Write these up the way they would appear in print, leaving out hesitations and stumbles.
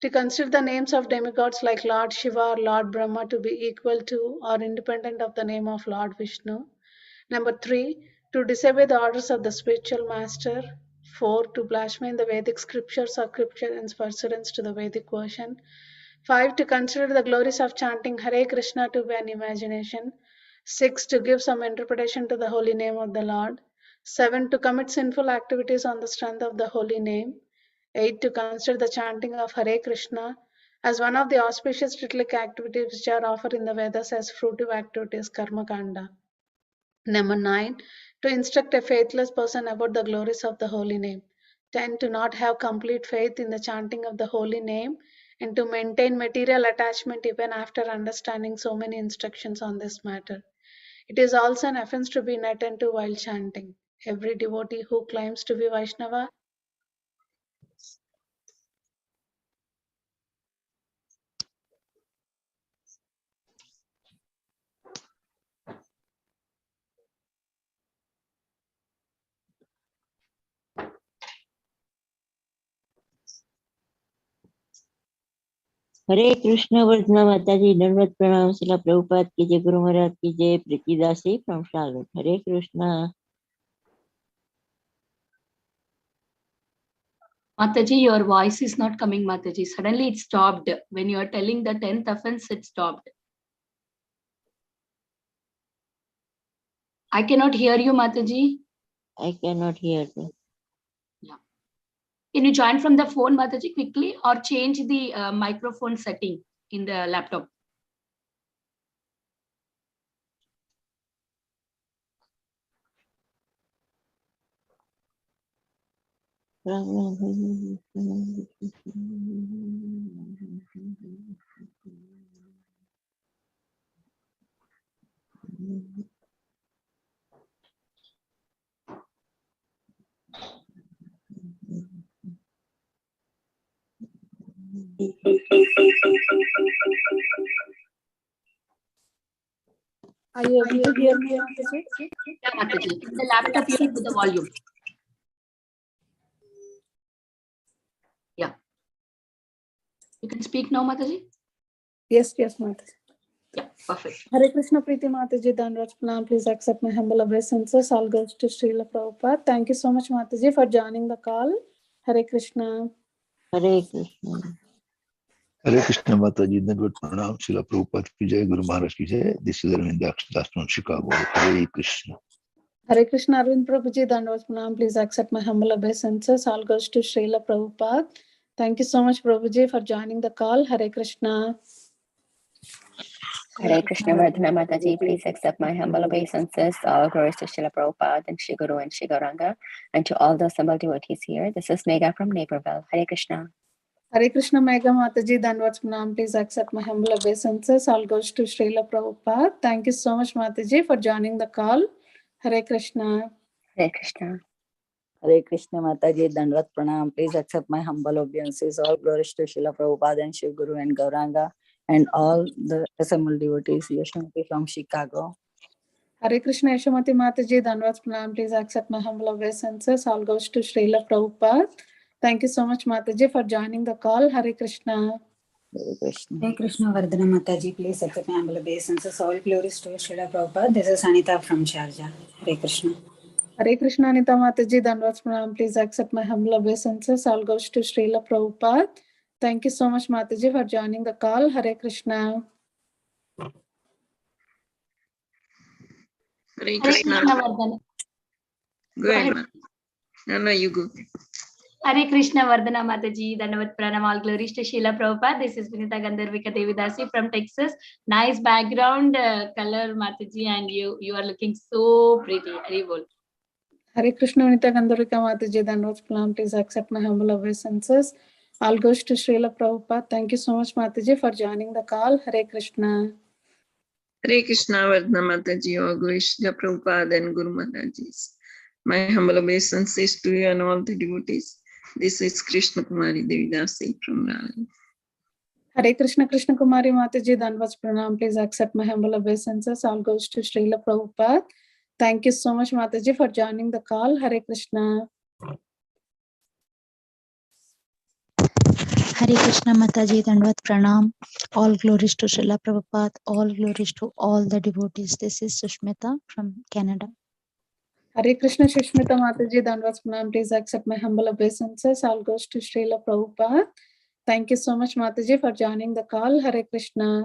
To consider the names of demigods like Lord Shiva or Lord Brahma to be equal to or independent of the name of Lord Vishnu. Number 3, to disobey the orders of the spiritual master. 4, to blaspheme the Vedic scriptures or scripture in pursuance to the Vedic version. 5, to consider the glories of chanting Hare Krishna to be an imagination. 6, to give some interpretation to the holy name of the Lord. 7, to commit sinful activities on the strength of the holy name. 8, to consider the chanting of Hare Krishna as one of the auspicious ritual activities which are offered in the Vedas as fruitive activities, Karma Kanda. Number 9, to instruct a faithless person about the glories of the holy name. 10, to not have complete faith in the chanting of the holy name and to maintain material attachment even after understanding so many instructions on this matter. It is also an offense to be inattentive while chanting. Every devotee who claims to be Vaishnava हरे कृष्ण वर्धना माता जी दंडवत प्रणाम शिला प्रभुपाद की जय गुरु महाराज की जय Pritidasi from Charlotte Hare Krishna Mataji, your voice is not coming, Mataji. Suddenly it stopped. When you are telling the 10th offense, it stopped. I cannot hear you, Mataji. I cannot hear you. Yeah. Can you join from the phone, Mataji, quickly, or change the microphone setting in the laptop? Are you able to hear me, Mataji? Yeah, Mataji. In the laptop, you can put the volume. Yeah. You can speak now, Mataji? Yes, Mataji. Yeah, perfect. Hare Krishna Preeti Mataji, Dhanraj Pranam. Please accept my humble obeisances. All goes to Srila Prabhupada. Thank you so much, Mataji, for joining the call. Hare Krishna. Hare Krishna Hare Krishna Mataji, Dandvat Pranam, Srila Prabhupada ki jai, Guru Maharaj ki jai. This is Arvind Das from Chicago. Hare Krishna. Hare Krishna Arvind Prabhuji, Dhanraj Pranam. Please accept my humble obeisances. All goes to Srila Prabhupada. Thank you so much, Prabhuji, for joining the call. Hare Krishna. Hare Krishna Vardhana Mataji, please accept my humble obeisances. All glories to Srila Prabhupada and Shri Guru and Shri Gauranga, and to all the assembled devotees here. This is Megha from Naperville. Hare Krishna. Hare Krishna Megha Mataji, Dhanraj Pranam. Please accept my humble obeisances. All goes to Srila Prabhupada. Thank you so much, Mataji, for joining the call. Hare Krishna. Hare Krishna. Hare Krishna Mataji, Dandvat Pranam. Please accept my humble obeisances. All glories to Srila Prabhupada and Shiv Guru and Gauranga and all the assembled devotees. Yashamati from Chicago. Hare Krishna Yashamati Mataji, Dhanraj Pranam. Please accept my humble obeisances. All goes to Srila Prabhupada. Thank you so much, Mataji, for joining the call. Hare Krishna. Hare Krishna. Hare Krishna Vardhana Mataji, please accept my humble obeisances. All glories to Srila Prabhupada. This is Anita from Sharjah. Hare Krishna. Hare Krishna Anita Mataji, Dhanraj Pranam. Please accept my humble obeisances. All goes to Srila Prabhupada. Thank you so much, Mataji, for joining the call. Hare Krishna. Hare Hare Krishna. Krishna Vardhana. Go ahead, ma. No, you go. Hare Krishna Vardhana Mataji, Dandavat Pranam, all glories to Srila Prabhupada. This is Vinita Gandharvika Devidasi from Texas. Nice background color, Mataji, and you are looking so pretty. Haribol. Hare Krishna Anita Gandharvika Mataji, Dhanraj Pranam. Please accept my humble obeisances. All goes to Srila Prabhupada. Thank you so much, Mataji, for joining the call. Hare Krishna. Hare Krishna Vardhana Mataji, all glories to Prabhupada and Guru Maharajis. My humble obeisances to you and all the devotees. This is Krishna Kumari Devidasi from Raleigh. Hare Krishna Krishna Kumari Mataji, Dhanraj Pranam. Please accept my humble obeisances. All goes to Srila Prabhupada. Thank you so much, Mataji, for joining the call. Hare Krishna. Hare Krishna Mataji, Dandvat Pranam. All glories to Srila Prabhupada. All glories to all the devotees. This is Sushmita from Canada. Hare Krishna Shushmita Mataji, Dandvat Pranam. Please accept my humble obeisances. All goes to Srila Prabhupada. Thank you so much, Mataji, for joining the call. Hare Krishna.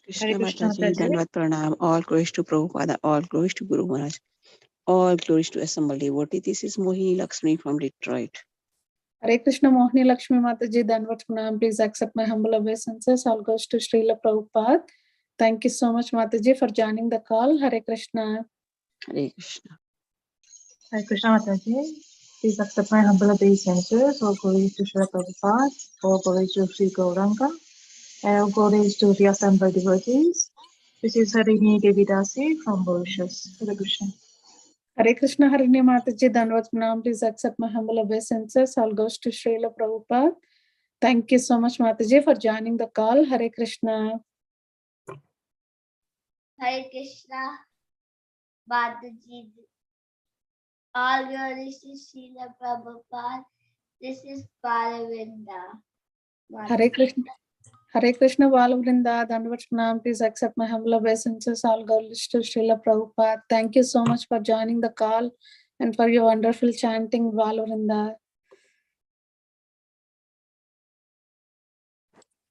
Krishna Mataji, Dandvat Pranam, all glories to Prabhupada, all glories to Guru Maharaj, all glories to assembled devotee. This is Mohini Lakshmi from Detroit. Hare Krishna Mohini Lakshmi Mataji, Dandvat Pranam. Please accept my humble obeisances. All goes to Srila Prabhupada. Thank you so much, Mataji, for joining the call. Hare Krishna. Hare Krishna. Hare Krishna Mataji, please accept my humble obeisances. All glories to Srila Prabhupada, all glories to Sri Gauranga, and all glories to the assembled devotees. This is Harini Devidasi from Mauritius. Hare Krishna. Hare Krishna Harini Mataji, Dandvat Pranam. Please accept my humble obeisances. All goes to Srila Prabhupada. Thank you so much, Mataji, for joining the call. Hare Krishna. Hare Krishna Mataji, all glories to Srila Prabhupada. This is Balavinda. Hare Krishna. Hare Krishna Balavrinda, Dandvat Pranam. Please accept my humble obeisances. All glories to Srila Prabhupada. Thank you so much for joining the call and for your wonderful chanting, Balavrinda.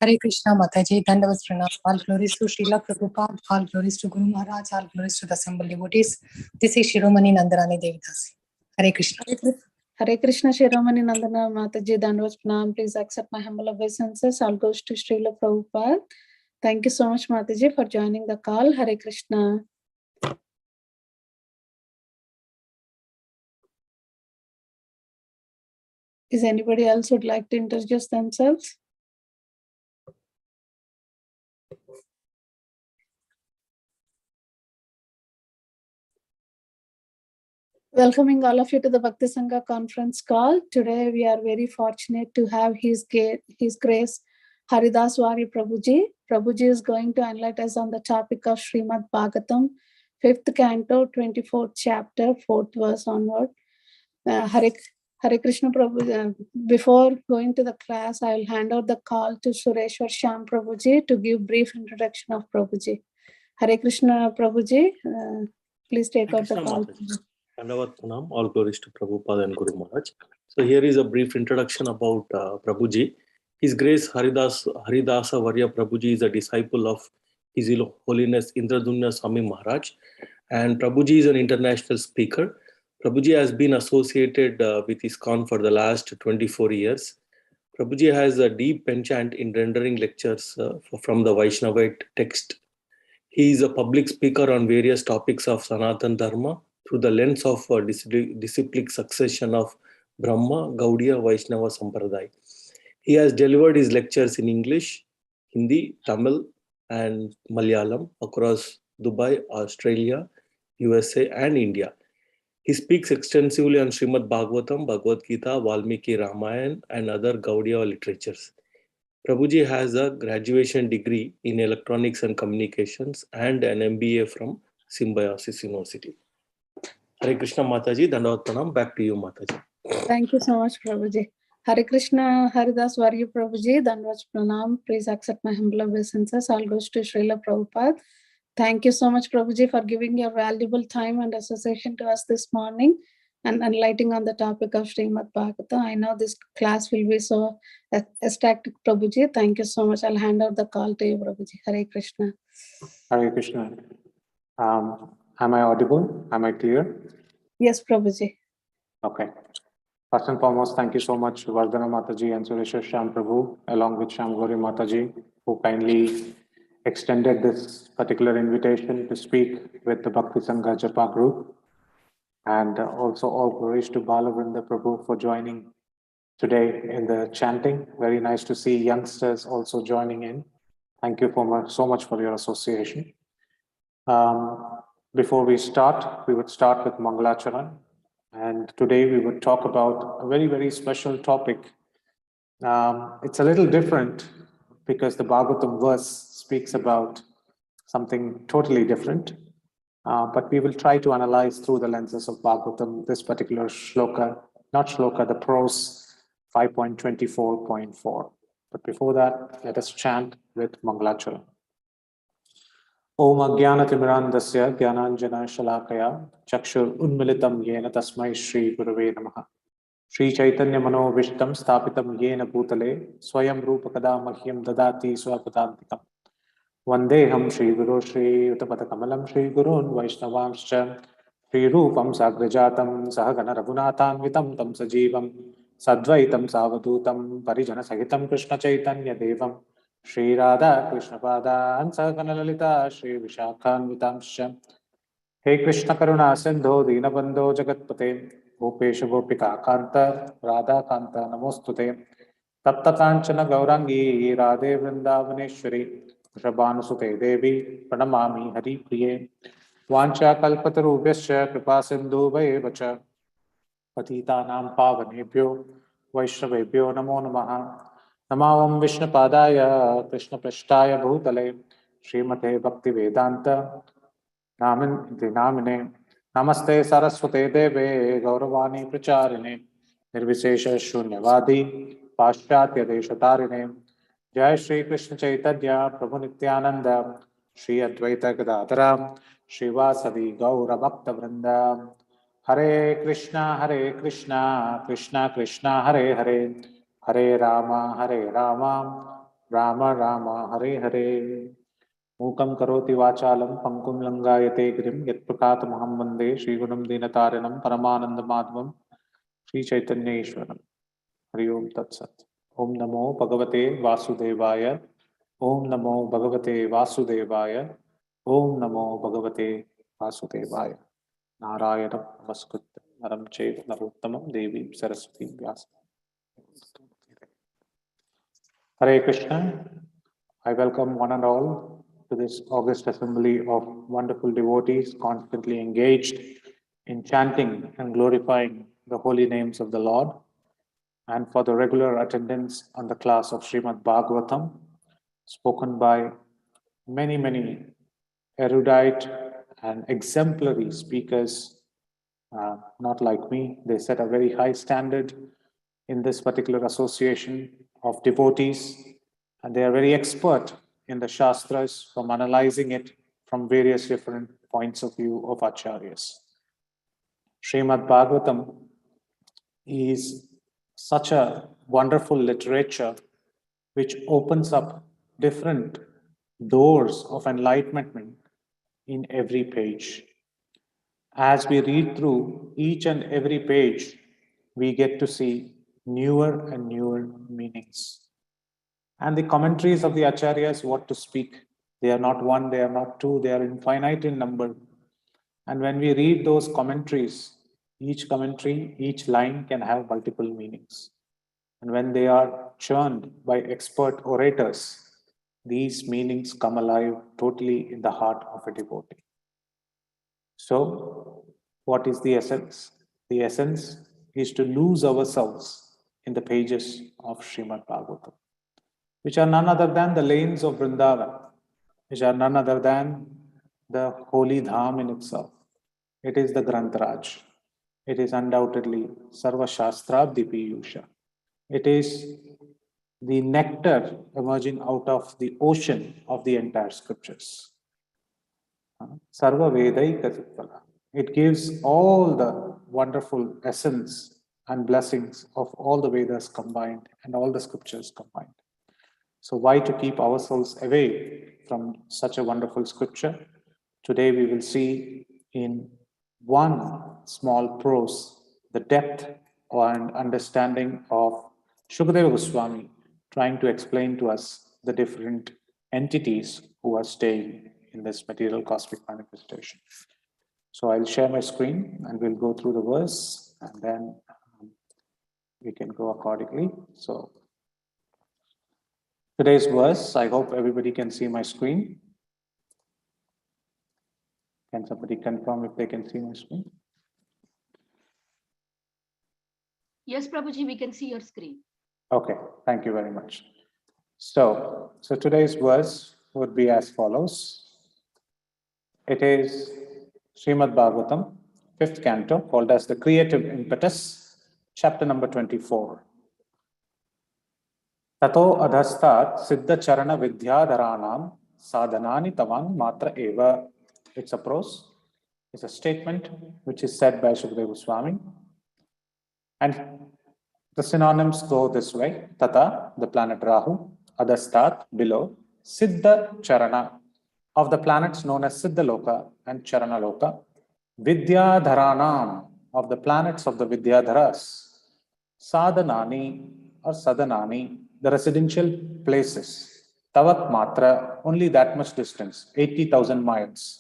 Hare Krishna Mataji, Dandavat Pranam. All glories to Srila Prabhupada, all glories to Guru Maharaj, all glories to the assembled devotees. This is Shiromani Nandarani Devidasi. Hare Krishna. Hare Krishna Shiromani Nandana Mataji, Dandvat Pranam. Please accept my humble obeisances. All goes to Srila Prabhupada. Thank you so much, Mataji, for joining the call. Hare Krishna. Is anybody else would like to introduce themselves? Welcoming all of you to the Bhakti Sangha conference call. Today we are very fortunate to have His Grace Haridas Varya Prabhuji. Prabhuji is going to enlighten us on the topic of Srimad Bhagavatam 5th canto, 24th chapter, 4th verse onward. Hare Krishna Prabhu. Before going to the class, I will hand out the call to Sureshwar Shyam Prabhuji to give brief introduction of Prabhuji. Hare Krishna Prabhuji, please take out the call. Dandavad Pranam, all glories to Prabhupada and Guru Maharaj. So here is a brief introduction about Prabhuji. His Grace Haridas Varya Prabhuji is a disciple of His Holiness Indradunya Swami Maharaj, and Prabhuji is an international speaker. Prabhuji has been associated with ISKCON for the last 24 years. Prabhuji has a deep penchant in rendering lectures from the Vaishnavite text. He is a public speaker on various topics of Sanatana Dharma through the lens of disciplic succession of Brahma, Gaudiya, Vaishnava Sampradaya. He has delivered his lectures in English, Hindi, Tamil, and Malayalam across Dubai, Australia, USA, and India. He speaks extensively on Srimad Bhagavatam, Bhagavad Gita, Valmiki Ramayana, and other Gaudiya literatures. Prabhuji has a graduation degree in Electronics and Communications and an MBA from Symbiosis University. Hare Krishna Mataji, Dandavad Pranam. Back to you, Mataji. Thank you so much, Prabhuji. Hare Krishna Haridas Varya Prabhuji, Dandavad Pranam. Please accept my humble obeisances. All goes to Srila Prabhupada. Thank you so much, Prabhuji, for giving your valuable time and association to us this morning and enlightening on the topic of Srimad Bhagavatam. I know this class will be so ecstatic, Prabhuji. Thank you so much. I'll hand out the call to you, Prabhuji. Hare Krishna. Hare Krishna. Am I audible? Am I clear? Yes, Prabhuji. Okay. First and foremost, thank you so much, Vardhana Mataji and Sureshwar Shyam Prabhu, along with Shyam Gauri Mataji, who kindly extended this particular invitation to speak with the Bhakti Sangha Japa group. And also all glories to Balavrinda Prabhu for joining today in the chanting. Very nice to see youngsters also joining in. Thank you so much for your association. Before we start, we would start with Mangalacharan. And today we would talk about a very, very special topic. It's a little different because the Bhagavatam verse speaks about something totally different. But we will try to analyze through the lenses of Bhagavatam this particular shloka, not shloka, the prose 5.24.4. But before that, let us chant with Mangalacharan. Om Ajnanatimmirandasya Jnananjana Shalakaya Chakshur Unmilitam Yena Tasmai Shri Gurave Namaha. Shri Chaitanya Manovishtam Sthapitam Yena Bhutale Swayam Rupakada Mahyam Dadati Swapadantikam. Vandeham Shri Guru Shri Utapatakamalam Shri Gurun Vaishnavamscha Shri Rupam Sagrajatam Sahagana Raghunathanvitam Tam Sajivam Sadvaitam Savadutam Parijana Sahitam Krishna Chaitanya Devam Shri Radha Krishna Padan Sahagana Lalita Shri Vishakhanvitamscha. He Krishna Karuna Sindho Dinabandho Jagatpate Gopesha Gopika Kanta Radha Kanta Namostute Tapta Kanchana Gaurangi Radhe Vrindavaneshwari Vrishabhanusute Devi Pranamami Hari Priye Vancha Kalpatarubhyascha Kripa Sindhu Vayevacha Patitanam Pavanebhyo Vaishnavebhyo Namo Namaha Namavam Vishnupadaya Krishna Prashtaya Bhutale Srimate Bhakti Vedanta Namine Namaste Saraswate Deve Gauravani Pracharine Nirvishesha Shunyavadi Paschatya Deshatarine Jai Shri Krishna Chaitanya Prabhu Nityananda Shri Advaita Gadadhara Shri Vasadi Gaura Bhakta Vrinda Hare Krishna Krishna Krishna Hare Hare Hare Rama Rama Rama Hare Hare Mukam karoti vachalam pankum langayate girim yatprakatamaham vande Shri Gunam Dinataranam Paramananda Madhavam Shri Chaitanya Ishwaram. Hari Om Tat Sat. Om Namo Bhagavate Vasudevaya. Om Namo Bhagavate Vasudevaya. Om Namo Bhagavate Vasudevaya. Narayana Namaskritam Naram Chaiva Narottamam Devi Saraswati Vyasa. Hare Krishna. I welcome one and all to this august assembly of wonderful devotees constantly engaged in chanting and glorifying the holy names of the Lord, and for the regular attendance on the class of Srimad Bhagavatam, spoken by many erudite and exemplary speakers, not like me. They set a very high standard in this particular association of devotees, and they are very expert in the Shastras from analyzing it from various different points of view of Acharyas. Srimad Bhagavatam is such a wonderful literature which opens up different doors of enlightenment in every page. As we read through each and every page, we get to see newer and newer meanings. And the commentaries of the Acharyas, what to speak. They are not one, they are not two, they are infinite in number. And when we read those commentaries, each commentary, each line can have multiple meanings. And when they are churned by expert orators, these meanings come alive totally in the heart of a devotee. So, what is the essence? The essence is to lose ourselves in the pages of Srimad Bhagavatam, which are none other than the lanes of Vrindavan, which are none other than the holy dham in itself. It is the Grantaraj. It is undoubtedly Sarva Shastrabdi Piyusha. It is the nectar emerging out of the ocean of the entire scriptures. Sarva Vedaika Siddhala. It gives all the wonderful essence and blessings of all the Vedas combined and all the scriptures combined. So why to keep ourselves away from such a wonderful scripture? Today we will see in one small prose the depth and understanding of Shukadeva Goswami trying to explain to us the different entities who are staying in this material cosmic manifestation. So I'll share my screen and we'll go through the verse and then we can go accordingly. So today's verse, I hope everybody can see my screen. Can somebody confirm if they can see my screen? Yes, Prabhuji, we can see your screen. Okay, thank you very much. So today's verse would be as follows. It is Srimad Bhagavatam, 5th canto, called as the Creative Impetus, chapter number 24. Tato adhastat siddha charana vidyadharanam sadhanani tavan matra eva. It's a prose. It's a statement which is said by Shukadeva Goswami. And the synonyms go this way. Tata, the planet Rahu. Adhastat, below. Siddha charana, of the planets known as Siddha Loka and Charana Loka. Vidyadharanam, of the planets of the Vidyadharas. Sadhanani or Sadhanani, the residential places. Tavat Matra, only that much distance, 80,000 miles.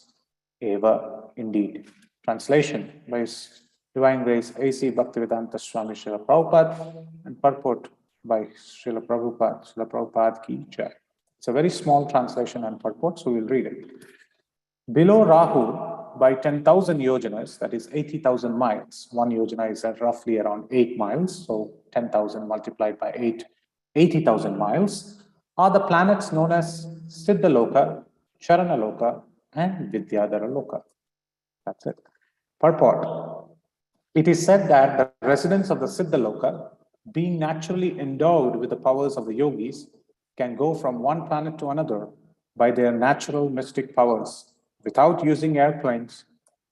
Eva, indeed. Translation by His Divine Grace A.C. Bhaktivedanta Swami Srila Prabhupada and purport by Srila Prabhupada ki jai. It's a very small translation and purport, so we'll read it. Below Rahu, by 10,000 yojanas, that is 80,000 miles. One yojana is at roughly around 8 miles, so 10,000 multiplied by 8, 80,000 miles, are the planets known as Siddha Loka, Charana Loka, and Vidyadhara Loka. That's it. Purport. It is said that the residents of the Siddha Loka, being naturally endowed with the powers of the yogis, can go from one planet to another by their natural mystic powers without using airplanes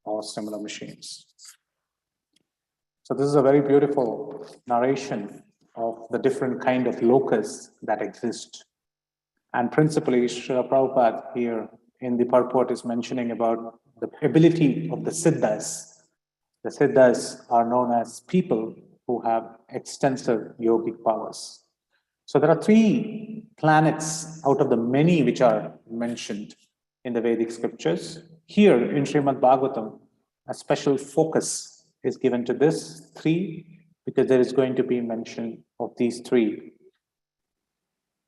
or similar machines. So this is a very beautiful narration of the different kind of lokas that exist. And principally, Srila Prabhupada here in the purport is mentioning about the ability of the Siddhas. The Siddhas are known as people who have extensive yogic powers. So there are 3 planets out of the many which are mentioned in the Vedic scriptures. Here in Srimad Bhagavatam, a special focus is given to this 3 because there is going to be mention of these 3.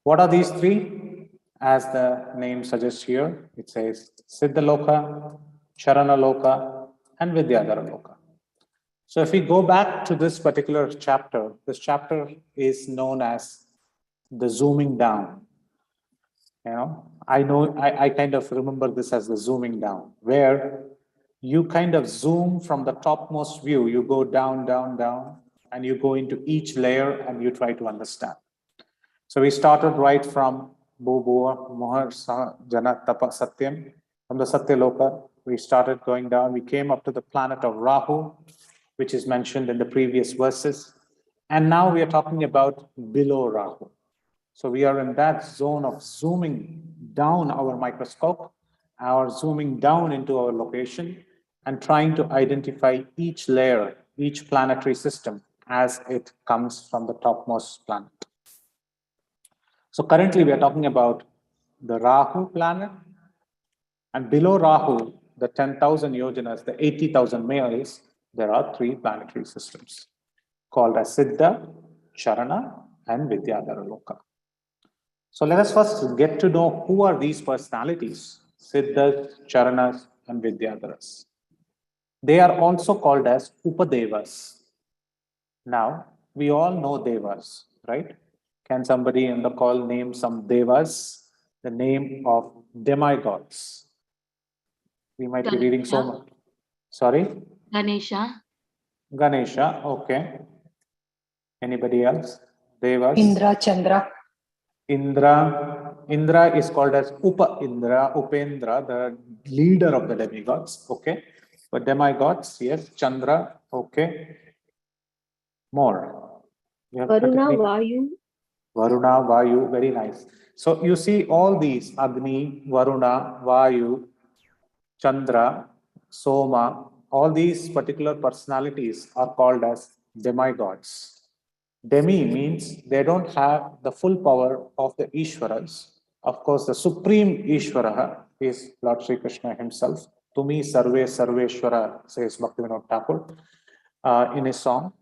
What are these 3? As the name suggests here, it says Siddha Loka, Charana Loka, and Vidyadhara Loka. So if we go back to this particular chapter, this chapter is known as the zooming down. I kind of remember this as the zooming down, where you kind of zoom from the topmost view, you go down, down, down, and you go into each layer and you try to understand. So we started right from Bhubhuva Mohar Jana Tapa Satyam, from the Satya Loka. We started going down, we came up to the planet of Rahu, which is mentioned in the previous verses. And now we are talking about below Rahu. So we are in that zone of zooming down our microscope, our zooming down into our location, and trying to identify each layer, each planetary system as it comes from the topmost planet. So currently we are talking about the Rahu planet, and below Rahu, the 10,000 yojanas, the 80,000 miles, there are 3 planetary systems called as Siddha, Charana, and Vidyadhara Loka. So let us first get to know who are these personalities, Siddhas, Charanas, and Vidyadharas. They are also called as Upadevas. Now, we all know Devas, right? Can somebody in the call name some Devas? The name of demigods. We might be reading so much. Sorry? Ganesha. Ganesha, okay. Anybody else? Devas? Indra, Chandra. Indra is called as Upendra, the leader of the demigods, okay. But demigods, yes, Chandra, okay. More. Varuna, Vayu. Varuna, Vayu, very nice. So you see all these, Agni, Varuna, Vayu, Chandra, Soma, all these particular personalities are called as demigods. Demi means they don't have the full power of the Ishwaras. Of course, the supreme Ishvara is Lord Sri Krishna himself. Tumi Sarve Sarveshwara, says Bhaktivinoda Thakur in his song.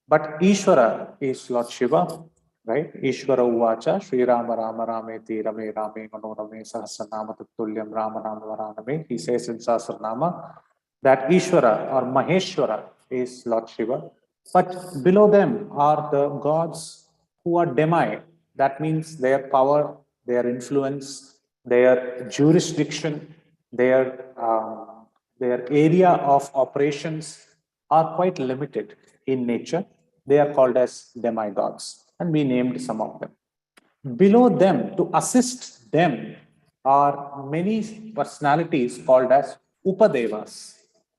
But Ishvara is Lord Shiva, right? Ishvara Uvacha, Sri Rama Rama Rameti Rame Rame Manorame Sahasranama Tutulyam Rama Rama Varaname. He says in Sahasranama that Ishvara or Maheshwara is Lord Shiva. But below them are the gods who are demi. That means their power, their influence, their jurisdiction, their their area of operations are quite limited in nature. They are called as demigods, and we named some of them. Below them, to assist them, are many personalities called as Upadevas.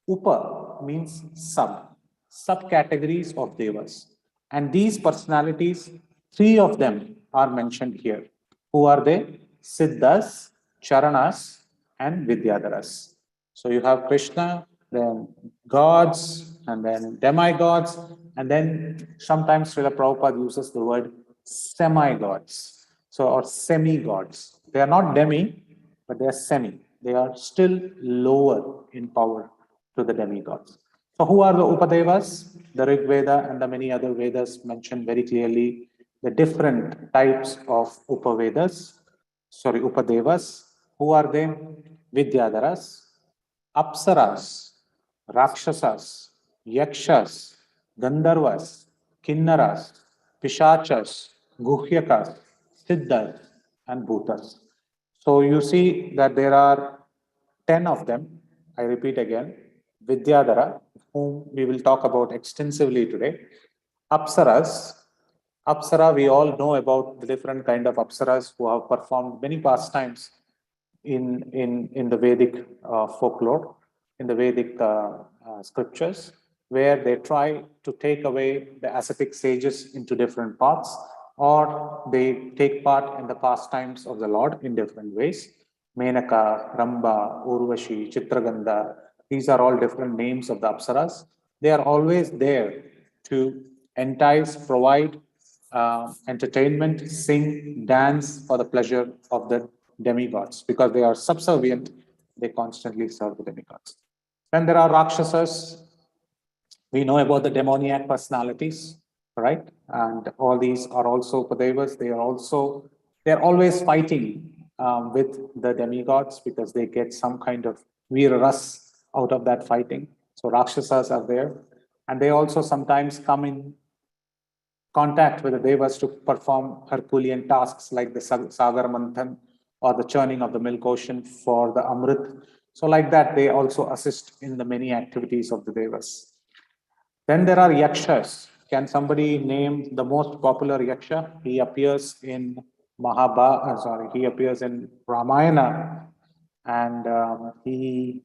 Upa means subcategories of devas. And these personalities, 3 of them are mentioned here. Who are they? Siddhas, Charanas, and Vidyadharas. So you have Krishna, then gods, and then demigods, and then sometimes Srila Prabhupada uses the word semi-gods, so or semi-gods. They are not demi, but they are semi. They are still lower in power to the demigods. So who are the Upadevas? The Rig Veda and the many other Vedas mention very clearly the different types of Upadevas. Who are they? Vidyadharas, Apsaras, Rakshasas, Yakshas, Gandharvas, Kinnaras, Pishachas, Guhyakas, Siddhas, and Bhutas. So you see that there are 10 of them. I repeat again, Vidyadhara, whom we will talk about extensively today. Apsaras, Apsara, we all know about the different kind of Apsaras who have performed many pastimes in the Vedic folklore, in the Vedic scriptures, where they try to take away the ascetic sages into different paths, or they take part in the pastimes of the Lord in different ways. Menaka, Ramba, Urvashi, Chitragandha, these are all different names of the Apsaras. They are always there to entice, provide entertainment, sing, dance for the pleasure of the demigods. Because they are subservient, they constantly serve the demigods. Then there are Rakshasas. We know about the demoniac personalities, right? And all these are also Upadevas. They're always fighting with the demigods because they get some kind of Veeras out of that fighting. So Rakshasas are there. And they also sometimes come in contact with the devas to perform Herculean tasks like the Sagar Manthan or the churning of the milk ocean for the Amrit. So like that, they also assist in the many activities of the devas. Then there are Yakshas. Can somebody name the most popular Yaksha? He appears in he appears in Ramayana, and he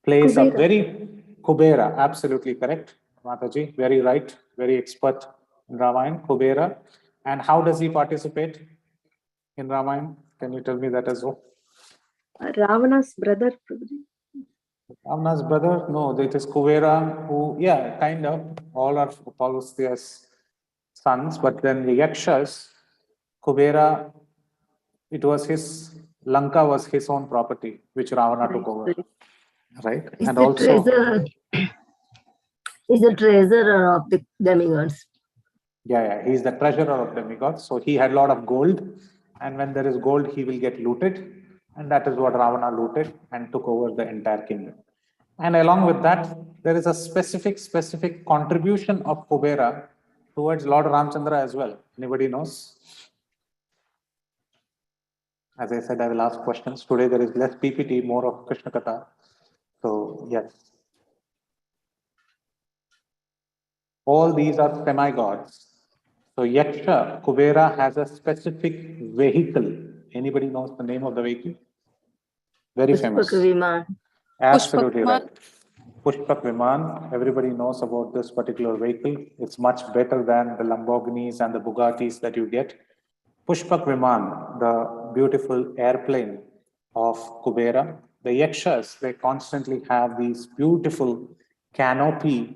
plays a very Kubera, absolutely correct, Mataji, very right, very expert in Ramayana, Kubera. And how does he participate in Ramayana? Can you tell me that as well? Ravana's brother. Ravana's brother? No, it is Kubera who, yeah, kind of, all are Paulus' sons, but then the Yakshas, Kubera, it was Lanka was his own property, which Ravana took over. Right? And also he's the treasurer of the demigods. Yeah, he's the treasurer of demigods. So he had a lot of gold, and when there is gold, he will get looted, and that is what Ravana looted and took over the entire kingdom. And along with that, there is a specific contribution of Kubera towards Lord Ramchandra as well. Anybody knows? As I said, I will ask questions. Today there is less PPT, more of Krishna Katha. So yes. All these are semi-gods. So Yaksha, Kubera has a specific vehicle. Anybody knows the name of the vehicle? Very famous. Absolutely right. Pushpak Viman. Everybody knows about this particular vehicle. It's much better than the Lamborghinis and the Bugattis that you get. Pushpak Viman, the beautiful airplane of Kubera. The Yakshas, they constantly have these beautiful canopy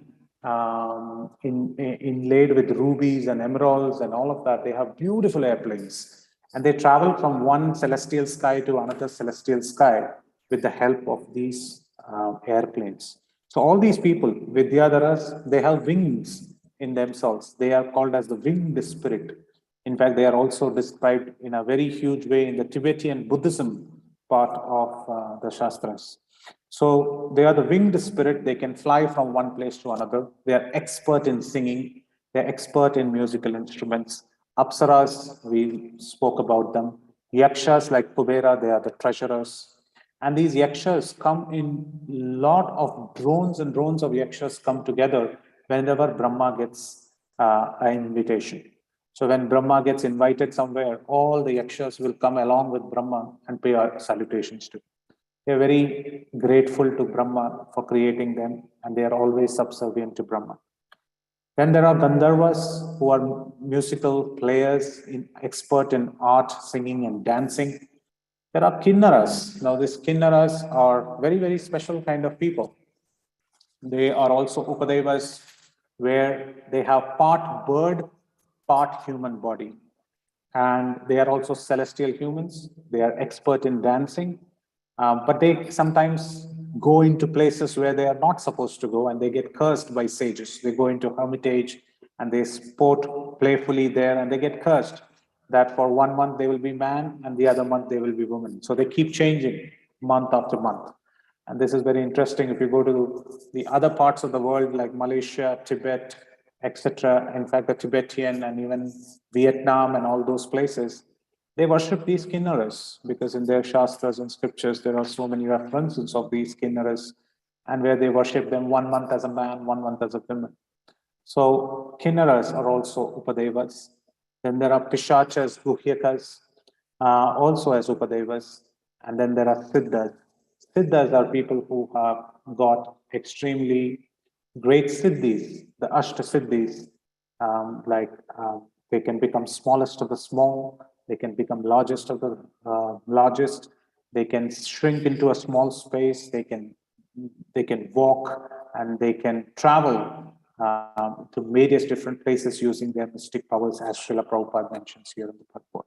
inlaid with rubies and emeralds and all of that. They have beautiful airplanes, and they travel from one celestial sky to another celestial sky with the help of these airplanes. So all these people, Vidyadharas, they have wings in themselves. They are called as the winged spirit. In fact, they are also described in a very huge way in the Tibetan Buddhism part of the Shastras. So they are the winged spirit. They can fly from one place to another. They are expert in singing. They're expert in musical instruments. Apsaras, we spoke about them. Yakshas like Kubera, they are the treasurers. And these yakshas come in lot of drones and drones of yakshas come together whenever Brahma gets an invitation. So when Brahma gets invited somewhere, all the yakshas will come along with Brahma and pay our salutations to him. They are very grateful to Brahma for creating them, and they are always subservient to Brahma. Then there are Gandharvas, who are musical players, expert in art, singing and dancing. There are Kinnaras. Now these Kinnaras are very, very special kind of people. They are also Upadevas, where they have part bird, part human body. And they are also celestial humans. They are expert in dancing, but they sometimes go into places where they are not supposed to go, and they get cursed by sages. They go into hermitage and they sport playfully there, and they get cursed that for 1 month they will be man and the other month they will be woman. So they keep changing month after month. And this is very interesting. If you go to the other parts of the world like Malaysia, Tibet, etc., in fact the Tibetan and even Vietnam and all those places, they worship these Kinnaras because in their Shastras and scriptures there are so many references of these Kinnaras, and where they worship them 1 month as a man, 1 month as a woman. So Kinnaras are also Upadevas. Then there are Pishachas, Guhyakas, also as Upadevas. And then there are Siddhas. Siddhas are people who have got extremely great siddhis, the Ashta Siddhis, they can become smallest of the small, they can become largest of the largest, they can shrink into a small space, they can walk, and they can travel to various different places using their mystic powers, as Srila Prabhupada mentions here in the purport.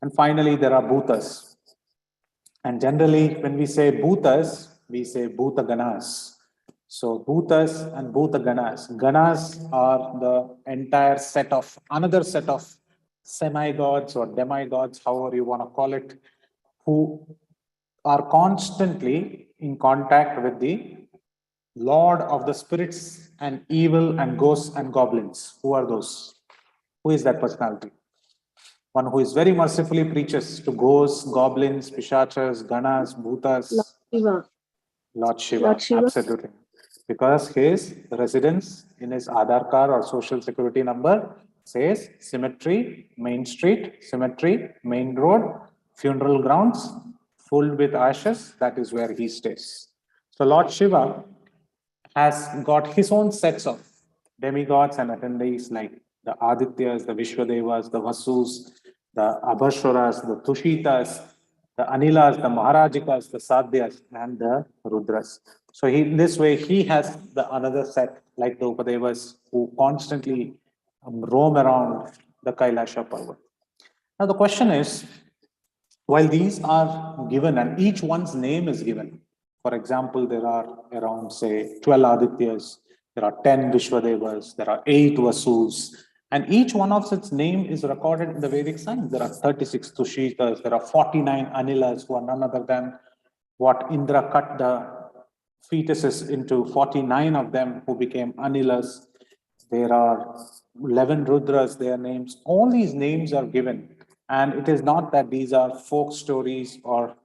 And finally, there are Bhutas. And generally, when we say Bhutas, we say Bhuta Ganas. So Bhutas and Bhuta Ganas. Ganas are the entire set of, another set of semi-gods or demigods, however you want to call it, who are constantly in contact with the Lord of the spirits and evil and ghosts and goblins. Who are those? Who is that personality? One who is very mercifully preaches to ghosts, goblins, pishachas, ganas, bhutas. Lord Shiva, absolutely. Because his residence in his Aadhaar card or social security number says cemetery, main street, cemetery, main road, funeral grounds, filled with ashes, that is where he stays. So Lord Shiva has got his own sets of demigods and attendees like the Adityas, the Vishwadevas, the Vasus, the Abhaswaras, the Tushitas, the Anilas, the Maharajikas, the Sadhyas, and the Rudras. So in this way, he has the another set like the Upadevas who constantly roam around the Kailasha Parvat. Now the question is, while these are given and each one's name is given, for example, there are around, say, 12 Adityas, there are 10 Vishwadevas, there are 8 Vasus, and each one of its name is recorded in the Vedic signs. There are 36 Tushitas, there are 49 Anilas, who are none other than what Indra cut the fetuses into 49 of them who became Anilas. There are 11 Rudras, their names. All these names are given. And it is not that these are folk stories or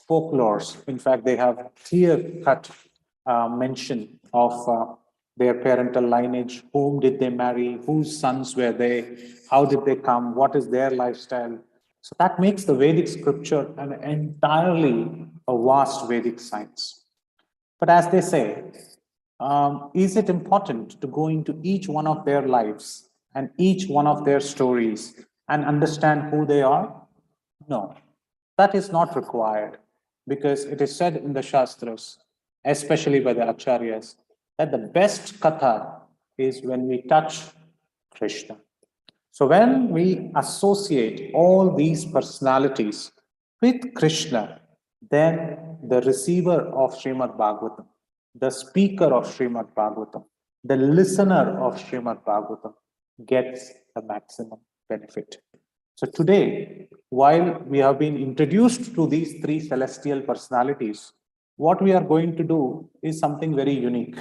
folklores. In fact, they have clear-cut mention of their parental lineage, whom did they marry, whose sons were they, how did they come, what is their lifestyle. So that makes the Vedic scripture an entirely a vast Vedic science. But as they say, is it important to go into each one of their lives and each one of their stories and understand who they are? No, that is not required, because it is said in the Shastras, especially by the Acharyas, that the best katha is when we touch Krishna. So when we associate all these personalities with Krishna, then the receiver of Srimad Bhagavatam, the speaker of Srimad Bhagavatam, the listener of Srimad Bhagavatam gets the maximum benefit. So today, while we have been introduced to these 3 celestial personalities, what we are going to do is something very unique.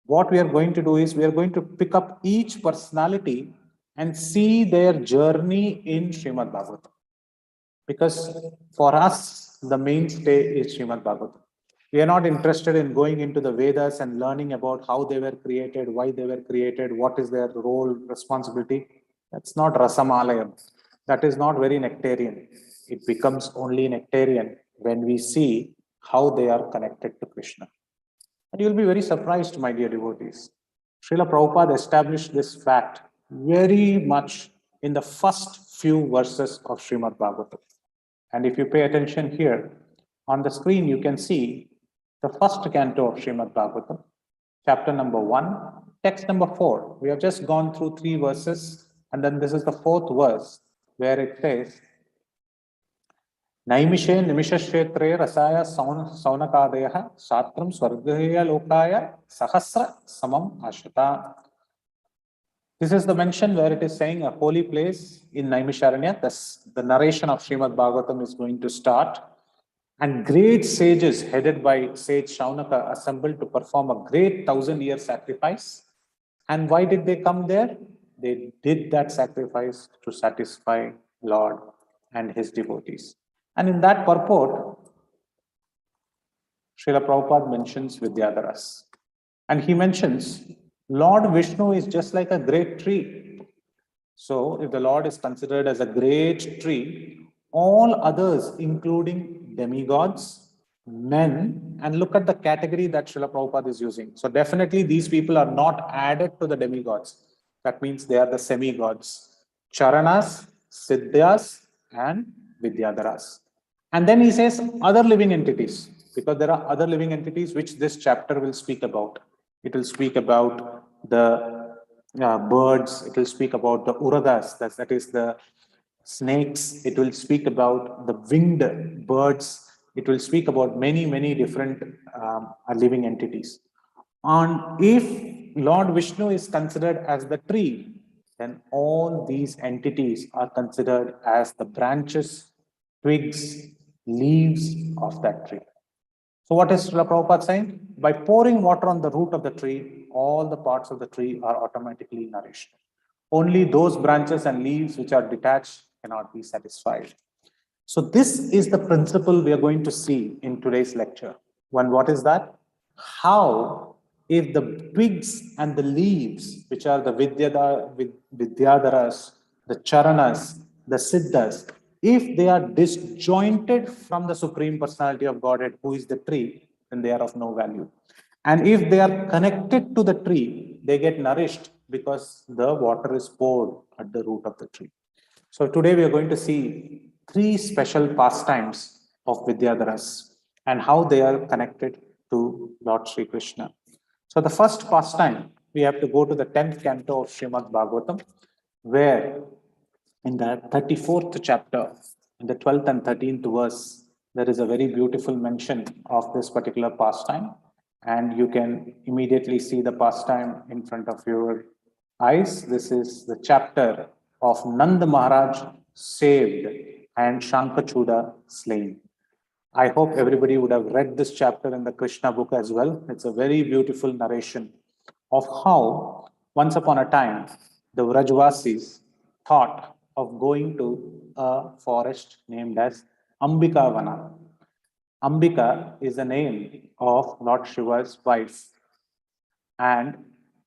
What we are going to do is we are going to pick up each personality and see their journey in Srimad Bhagavatam. Because for us, the mainstay is Srimad Bhagavatam. We are not interested in going into the Vedas and learning about how they were created, why they were created, what is their role, responsibility. That's not Rasamalayam. That is not very nectarian. It becomes only nectarian when we see how they are connected to Krishna. And you'll be very surprised, my dear devotees. Srila Prabhupada established this fact very much in the first few verses of Srimad Bhagavatam. And if you pay attention here, on the screen you can see the first canto of Srimad Bhagavatam, chapter number 1, text number 4. We have just gone through 3 verses, and then this is the 4th verse, where it says, Naimishe nimishashetre rasaya saunakadaya satram swargaya lokaya sahasra samam ashata. This is the mention where it is saying a holy place in Naimisharanya. Thus, the narration of Srimad Bhagavatam is going to start. And great sages headed by sage Shaunaka assembled to perform a great 1000-year sacrifice. And why did they come there? They did that sacrifice to satisfy Lord and his devotees. And in that purport, Srila Prabhupada mentions Vidyadharas. And he mentions, Lord Vishnu is just like a great tree. So, if the Lord is considered as a great tree, all others, including demigods, men, and look at the category that Srila Prabhupada is using. So, definitely these people are not added to the demigods. That means they are the semi-gods. Charanas, Siddhyas, and Vidyadharas. And then he says other living entities, because there are other living entities which this chapter will speak about. It will speak about the birds, it will speak about the uragas, that is the snakes, it will speak about the winged birds, it will speak about many, many different living entities. And if Lord Vishnu is considered as the tree, then all these entities are considered as the branches, twigs, leaves of that tree. So what is Srila Prabhupada saying? By pouring water on the root of the tree, all the parts of the tree are automatically nourished. Only those branches and leaves which are detached cannot be satisfied. So this is the principle we are going to see in today's lecture. What is that? How, if the twigs and the leaves, which are the Vidyadharas, the Charanas, the Siddhas, if they are disjointed from the Supreme Personality of Godhead, who is the tree, then they are of no value. And if they are connected to the tree, they get nourished because the water is poured at the root of the tree. So today we are going to see 3 special pastimes of Vidyadharas and how they are connected to Lord Sri Krishna. So the first pastime, we have to go to the 10th canto of Srimad Bhagavatam, where in the 34th chapter, in the 12th and 13th verse, there is a very beautiful mention of this particular pastime. And you can immediately see the pastime in front of your eyes. This is the chapter of Nanda Maharaj saved and Shankachuda slain. I hope everybody would have read this chapter in the Krishna book as well. It's a very beautiful narration of how once upon a time the Vrajvasis thought of going to a forest named as Ambikavana. Ambika is the name of Lord Shiva's wife. And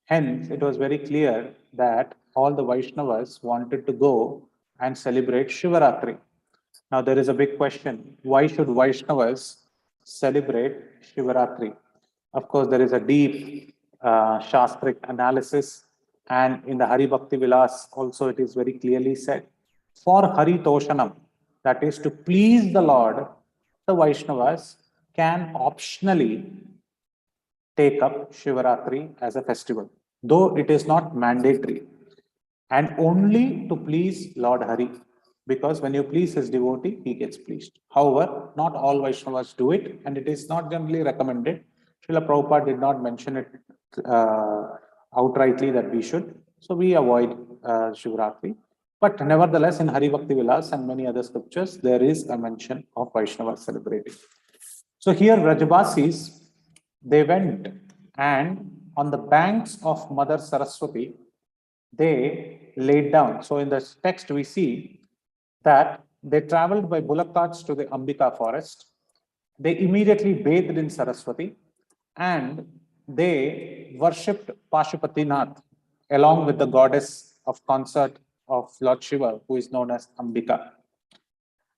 hence it was very clear that all the Vaishnavas wanted to go and celebrate Shivaratri. Now there is a big question. Why should Vaishnavas celebrate Shivaratri? Of course, there is a deep Shastric analysis, and in the Hari Bhakti Vilas also it is very clearly said, for Hari Toshanam, that is to please the Lord, the Vaishnavas can optionally take up Shivaratri as a festival, though it is not mandatory, and only to please Lord Hari, because when you please his devotee, he gets pleased. However, not all Vaishnavas do it, and it is not generally recommended. Srila Prabhupada did not mention it outrightly that we should, so we avoid Shivaratri. But nevertheless, in Hari Bhakti Vilas and many other scriptures, there is a mention of Vaishnavas celebrating. So here, Vrajvasis, they went, and on the banks of Mother Saraswati, they laid down. So in the text, we see that they traveled by bullock carts to the Ambika forest, they immediately bathed in Saraswati and they worshipped Pashupatinath along with the goddess of consort of Lord Shiva, who is known as Ambika.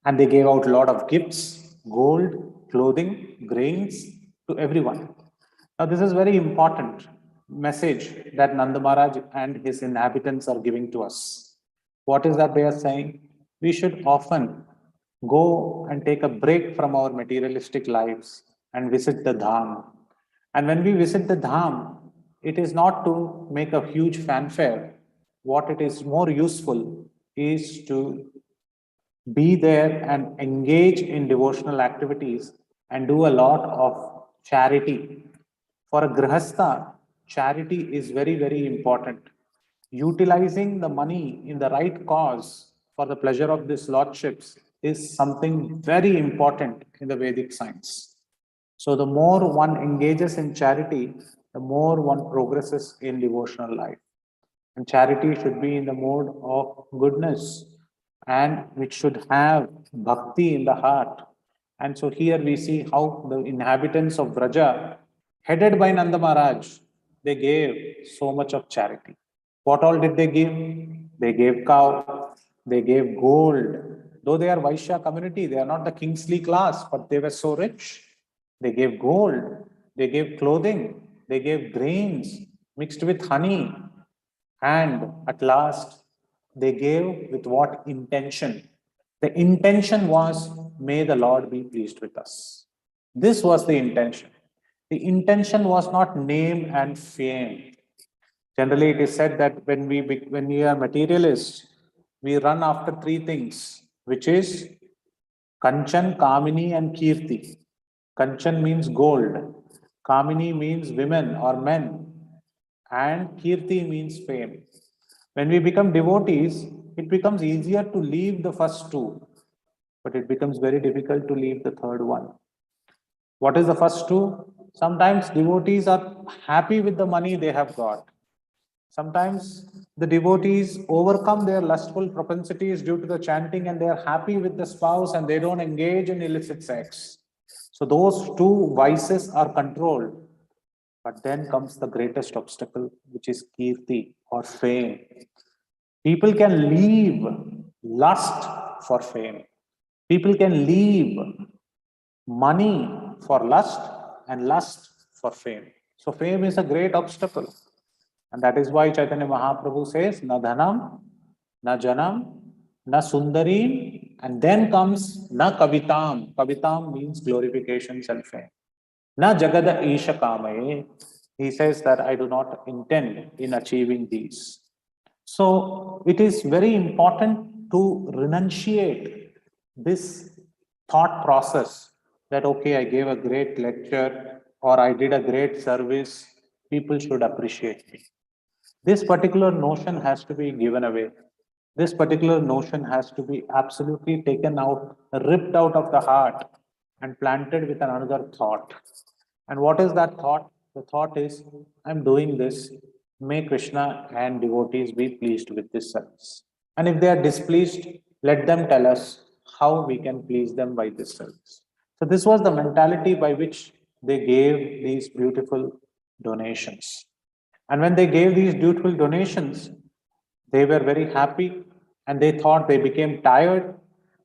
And they gave out a lot of gifts, gold, clothing, grains to everyone. Now, this is very important message that Nanda Maharaj and his inhabitants are giving to us. What is that they are saying? We should often go and take a break from our materialistic lives and visit the Dham. And when we visit the Dham, it is not to make a huge fanfare. What it is more useful is to be there and engage in devotional activities and do a lot of charity. For a grihastha, charity is very, very important. Utilizing the money in the right cause for the pleasure of these lordships is something very important in the Vedic science. So the more one engages in charity, the more one progresses in devotional life. And charity should be in the mode of goodness and which should have bhakti in the heart. And so here we see how the inhabitants of Braja, headed by Nanda Maharaj, they gave so much of charity. What all did they give? They gave cow, they gave gold. Though they are Vaishya community, they are not the kingly class, but they were so rich. They gave gold, they gave clothing, they gave grains mixed with honey. And at last, they gave with what intention? The intention was, may the Lord be pleased with us. This was the intention. The intention was not name and fame. Generally, it is said that when we are materialists, we run after three things, which is Kanchan, Kamini, and Kirti. Kanchan means gold. Kamini means women or men. And Kirti means fame. When we become devotees, it becomes easier to leave the first two, but it becomes very difficult to leave the third one. What is the first two? Sometimes devotees are happy with the money they have got. Sometimes the devotees overcome their lustful propensities due to the chanting and they are happy with the spouse and they don't engage in illicit sex. So those two vices are controlled. But then comes the greatest obstacle, which is kirti or fame. People can leave lust for fame. People can leave money for lust and lust for fame. So fame is a great obstacle. And that is why Chaitanya Mahaprabhu says, na dhanam, na janam, na sundarim, and then comes na kavitam. Kavitam means glorifications and fame. Na jagada isha kamaye. He says that I do not intend in achieving these. So it is very important to renunciate this thought process that, okay, I gave a great lecture or I did a great service, people should appreciate me. This particular notion has to be given away. This particular notion has to be absolutely taken out, ripped out of the heart and planted with another thought. And what is that thought? The thought is, I'm doing this. May Krishna and devotees be pleased with this service. And if they are displeased, let them tell us how we can please them by this service. So this was the mentality by which they gave these beautiful donations. And when they gave these beautiful donations, they were very happy and they thought they became tired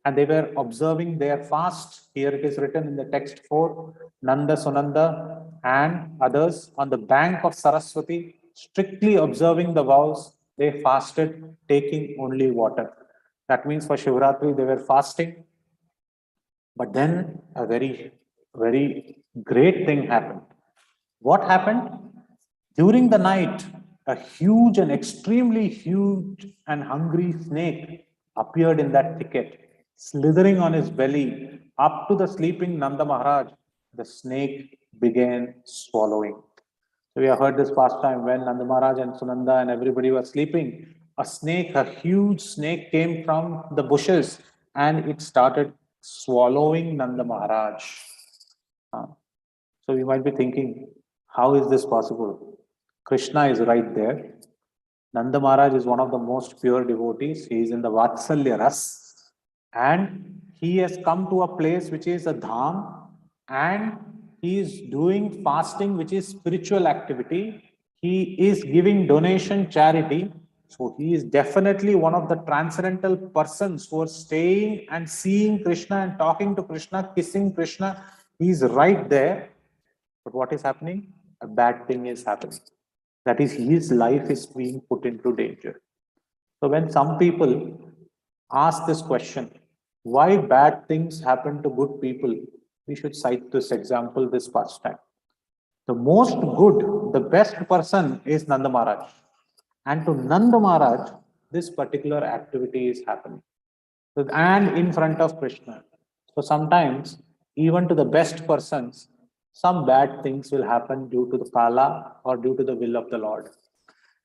and they were observing their fast. Here it is written in the text 4, Nanda, Sunanda and others on the bank of Saraswati, strictly observing the vows, they fasted, taking only water. That means for Shivaratri they were fasting. But then a very, very great thing happened. What happened? During the night, a huge and extremely huge and hungry snake appeared in that thicket, slithering on his belly up to the sleeping Nanda Maharaj. The snake began swallowing. So we have heard this past time when Nanda Maharaj and Sunanda and everybody was sleeping. A snake, a huge snake came from the bushes and it started swallowing Nanda Maharaj. So we might be thinking, how is this possible? Krishna is right there. Nanda Maharaj is one of the most pure devotees. He is in the Vatsalya Ras. And he has come to a place which is a dham and he is doing fasting, which is spiritual activity. He is giving donation, charity. So he is definitely one of the transcendental persons who are staying and seeing Krishna and talking to Krishna, kissing Krishna. He is right there. But what is happening? A bad thing is happening. That is, his life is being put into danger. So when some people ask this question, why bad things happen to good people, we should cite this example this first time. The most good, the best person is Nanda Maharaj. And to Nanda Maharaj, this particular activity is happening. And in front of Krishna. So sometimes, even to the best persons, some bad things will happen due to the Kala or due to the will of the Lord.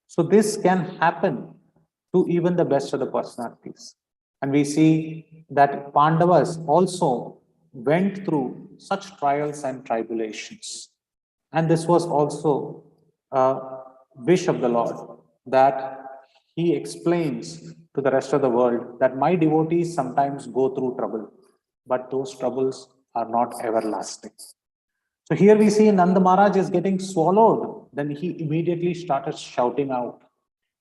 So this can happen to even the best of the personalities. And we see that Pandavas also went through such trials and tribulations. And this was also a wish of the Lord, that he explains to the rest of the world that my devotees sometimes go through trouble, but those troubles are not everlasting. So here we see Nanda Maharaj is getting swallowed. Then he immediately started shouting out.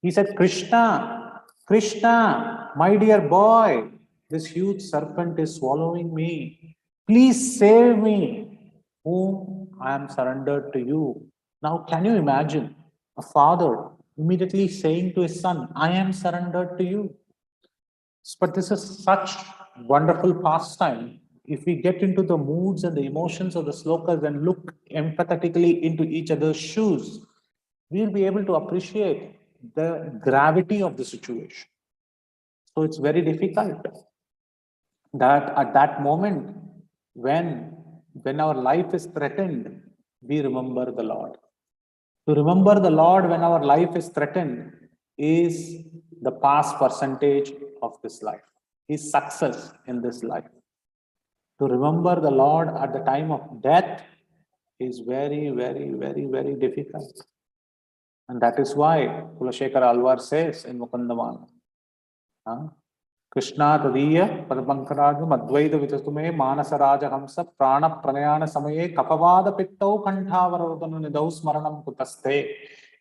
He said, Krishna, Krishna, my dear boy, this huge serpent is swallowing me. Please save me, whom I am surrendered to you. Now, can you imagine a father immediately saying to his son, I am surrendered to you? But this is such wonderful pastime. If we get into the moods and the emotions of the slokas and look empathetically into each other's shoes, we'll be able to appreciate the gravity of the situation. So it's very difficult that at that moment when our life is threatened, we remember the Lord. To remember the Lord when our life is threatened is the past percentage of this life, is success in this life. To remember the Lord at the time of death is very, very, very, very difficult. And that is why Kulashekar Alvar says in Mukundamana, Krishna Tadiya Padapankarajam Advaita Vitasume Manasaraja Hamsa Prana Pranayana Samaye Kapavada Pittau Kantha Varodhana Nidhau Smaranam Kutaste.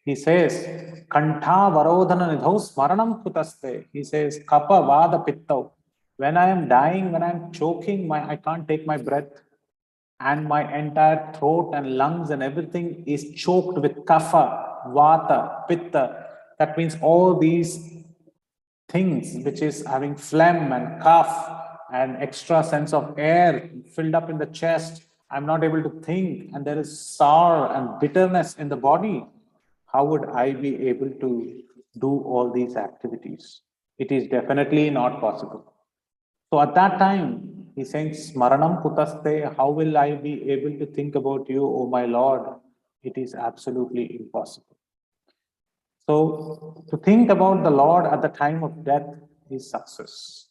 He says, Kantha Varodhana Nidhau Smaranam Kutaste. He says, Kapavada Pittau. When I am dying, when I am choking, I can't take my breath, and my entire throat and lungs and everything is choked with kapha, vata, pitta. That means all these things which is having phlegm and cough and extra sense of air filled up in the chest. I'm not able to think, and there is sour and bitterness in the body. How would I be able to do all these activities? It is definitely not possible. So at that time, he's saying, Smaranam Kutaste, how will I be able to think about you, O my Lord? It is absolutely impossible. So to think about the Lord at the time of death is success.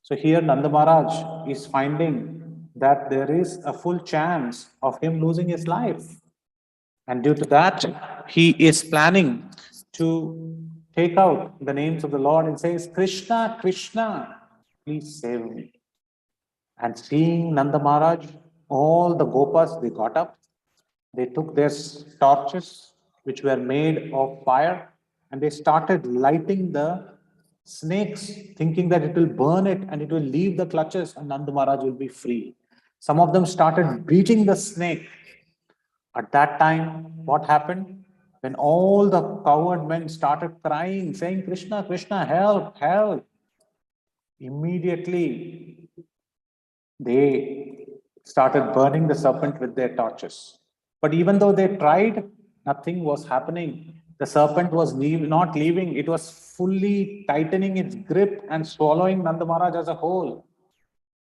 So here Nanda Maharaj is finding that there is a full chance of him losing his life. And due to that, he is planning to take out the names of the Lord and says, Krishna, Krishna, please save me. And seeing Nanda Maharaj, all the Gopas, they got up, they took their torches, which were made of fire, and they started lighting the snakes, thinking that it will burn it and it will leave the clutches and Nanda Maharaj will be free. Some of them started beating the snake. At that time, what happened? When all the coward men started crying, saying, Krishna, Krishna, help, help. Immediately, they started burning the serpent with their torches. But even though they tried, nothing was happening. The serpent was not leaving. It was fully tightening its grip and swallowing Nanda Maharaj as a whole.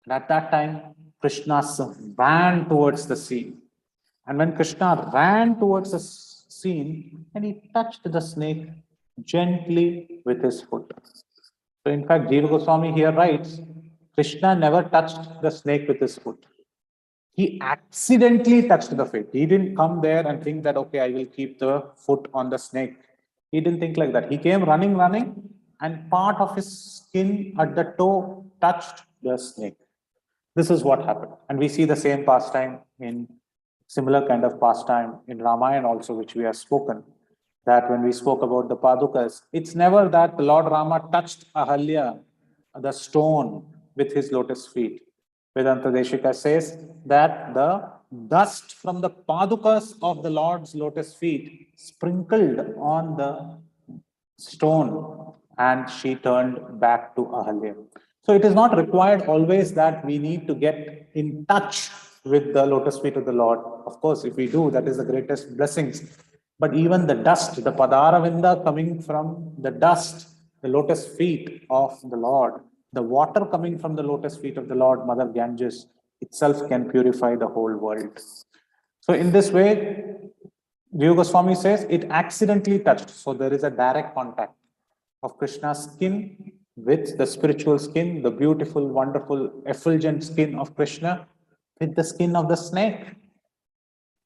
And at that time, Krishna ran towards the scene. And when Krishna ran towards the scene, and he touched the snake gently with his foot. So in fact, Jiva Goswami here writes, Krishna never touched the snake with his foot. He accidentally touched the foot. He didn't come there and think that, okay, I will keep the foot on the snake. He didn't think like that. He came running, and part of his skin at the toe touched the snake. This is what happened. And we see the same pastime in similar kind of pastime in Ramayana also, which we have spoken, that when we spoke about the Padukas, it's never that the Lord Rama touched Ahalya, the stone, with his lotus feet. Vedanta Deshika says that the dust from the Padukas of the Lord's lotus feet sprinkled on the stone and she turned back to Ahalya. So it is not required always that we need to get in touch with the lotus feet of the Lord. Of course, if we do, that is the greatest blessings. But even the dust, the Padaravinda coming from the dust, the lotus feet of the Lord, the water coming from the lotus feet of the Lord, Mother Ganges, itself can purify the whole world. So in this way, Jiva Goswami says it accidentally touched. So there is a direct contact of Krishna's skin with the spiritual skin, the beautiful, wonderful, effulgent skin of Krishna with the skin of the snake.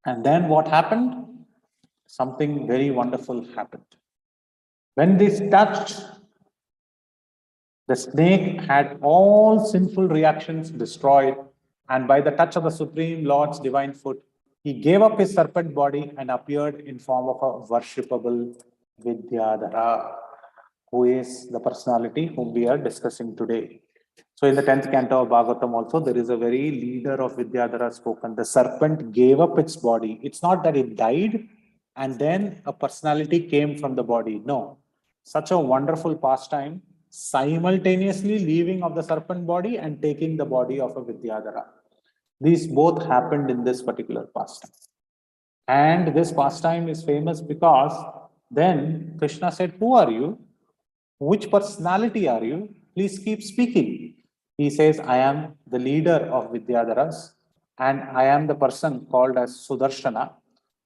And then what happened? Something very wonderful happened. When this touched, the snake had all sinful reactions destroyed, and by the touch of the Supreme Lord's divine foot, he gave up his serpent body and appeared in form of a worshipable Vidyadhara, who is the personality whom we are discussing today. So in the 10th canto of Bhagavatam also, there is a very leader of Vidyadhara spoken. The serpent gave up its body. It's not that it died and then a personality came from the body. No. Such a wonderful pastime, simultaneously leaving of the serpent body and taking the body of a Vidyadhara. These both happened in this particular pastime. And this pastime is famous because then Krishna said, "Who are you? Which personality are you? Please keep speaking." He says, "I am the leader of Vidyadharas and I am the person called as Sudarshana.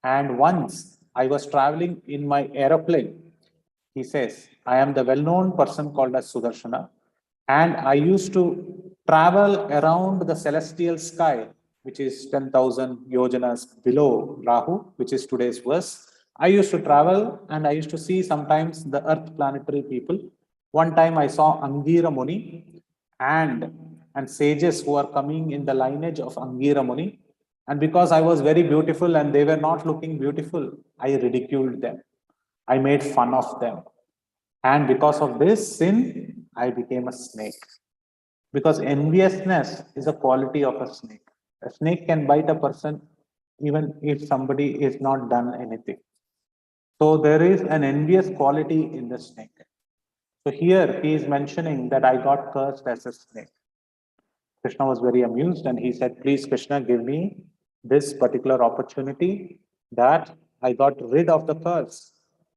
And once I was traveling in my aeroplane," he says, "I am the well-known person called as Sudarshana. And I used to travel around the celestial sky, which is 10,000 yojanas below Rahu, which is today's verse. I used to travel and I used to see sometimes the earth planetary people. One time I saw Angira Muni and sages who are coming in the lineage of Angira Muni. And because I was very beautiful and they were not looking beautiful, I ridiculed them. I made fun of them. And because of this sin, I became a snake. Because enviousness is a quality of a snake. A snake can bite a person even if somebody is not done anything. So there is an envious quality in the snake. So here he is mentioning that I got cursed as a snake. Krishna was very amused and he said, "Please, Krishna, give me this particular opportunity that I got rid of the curse."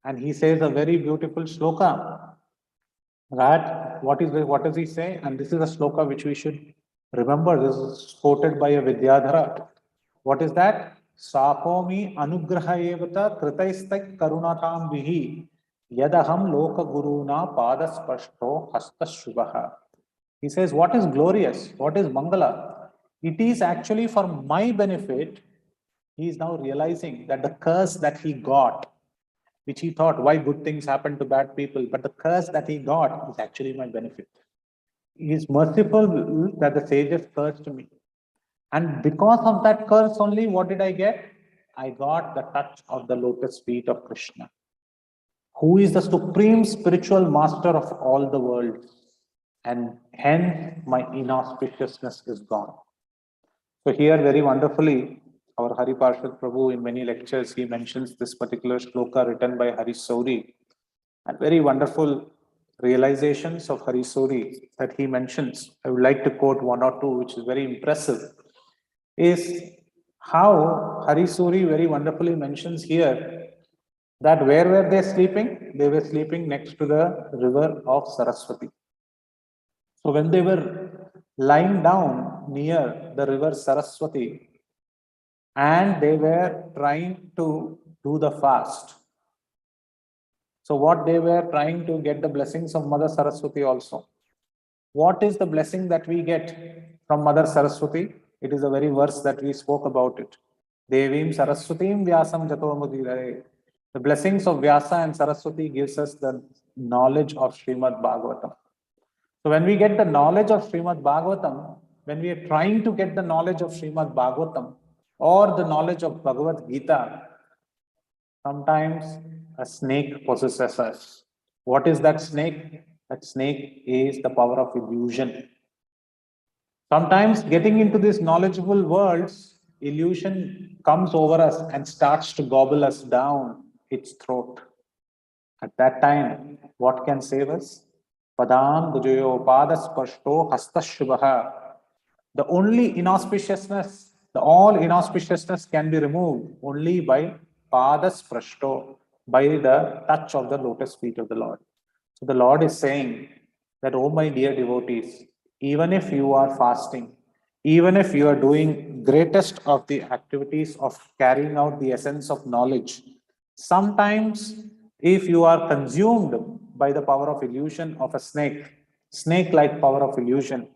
And he says a very beautiful shloka. That what does he say? And this is a shloka which we should remember. This is quoted by a Vidyadhara. What is that? Sapomi anugraha evata kritaistak karunatam vihi yadaham loka guruna padaspashto hasta shubha. He says, what is glorious? What is Mangala? It is actually for my benefit. He is now realizing that the curse that he got, which he thought, why good things happen to bad people, but the curse that he got is actually my benefit. He is merciful that the sages cursed me. And because of that curse only, what did I get? I got the touch of the lotus feet of Krishna, who is the supreme spiritual master of all the world. And hence my inauspiciousness is gone. So here very wonderfully, our Hari Parshad Prabhu in many lectures, he mentions this particular shloka written by Hari Sauri, and very wonderful realizations of Hari Sauri that he mentions. I would like to quote one or two, which is very impressive, is how Hari Sauri very wonderfully mentions here that where were they sleeping? They were sleeping next to the river of Saraswati. So when they were lying down near the river Saraswati and they were trying to do the fast. So what they were trying to get the blessings of Mother Saraswati also. What is the blessing that we get from Mother Saraswati? It is a very verse that we spoke about it. Devim Saraswatim Vyasam Jato Mudire. The blessings of Vyasa and Saraswati gives us the knowledge of Srimad Bhagavatam. So when we get the knowledge of Srimad Bhagavatam, when we are trying to get the knowledge of Srimad Bhagavatam or the knowledge of Bhagavad Gita, sometimes a snake possesses us. What is that snake? That snake is the power of illusion. Sometimes getting into these knowledgeable worlds, illusion comes over us and starts to gobble us down its throat. At that time, what can save us? Padam Bujayo Padasparshto Hastashubha. The only inauspiciousness, the all inauspiciousness can be removed only by Padasprashto, by the touch of the lotus feet of the Lord. So the Lord is saying that, oh my dear devotees, even if you are fasting, even if you are doing greatest of the activities of carrying out the essence of knowledge, sometimes if you are consumed by the power of illusion of a snake-like power of illusion,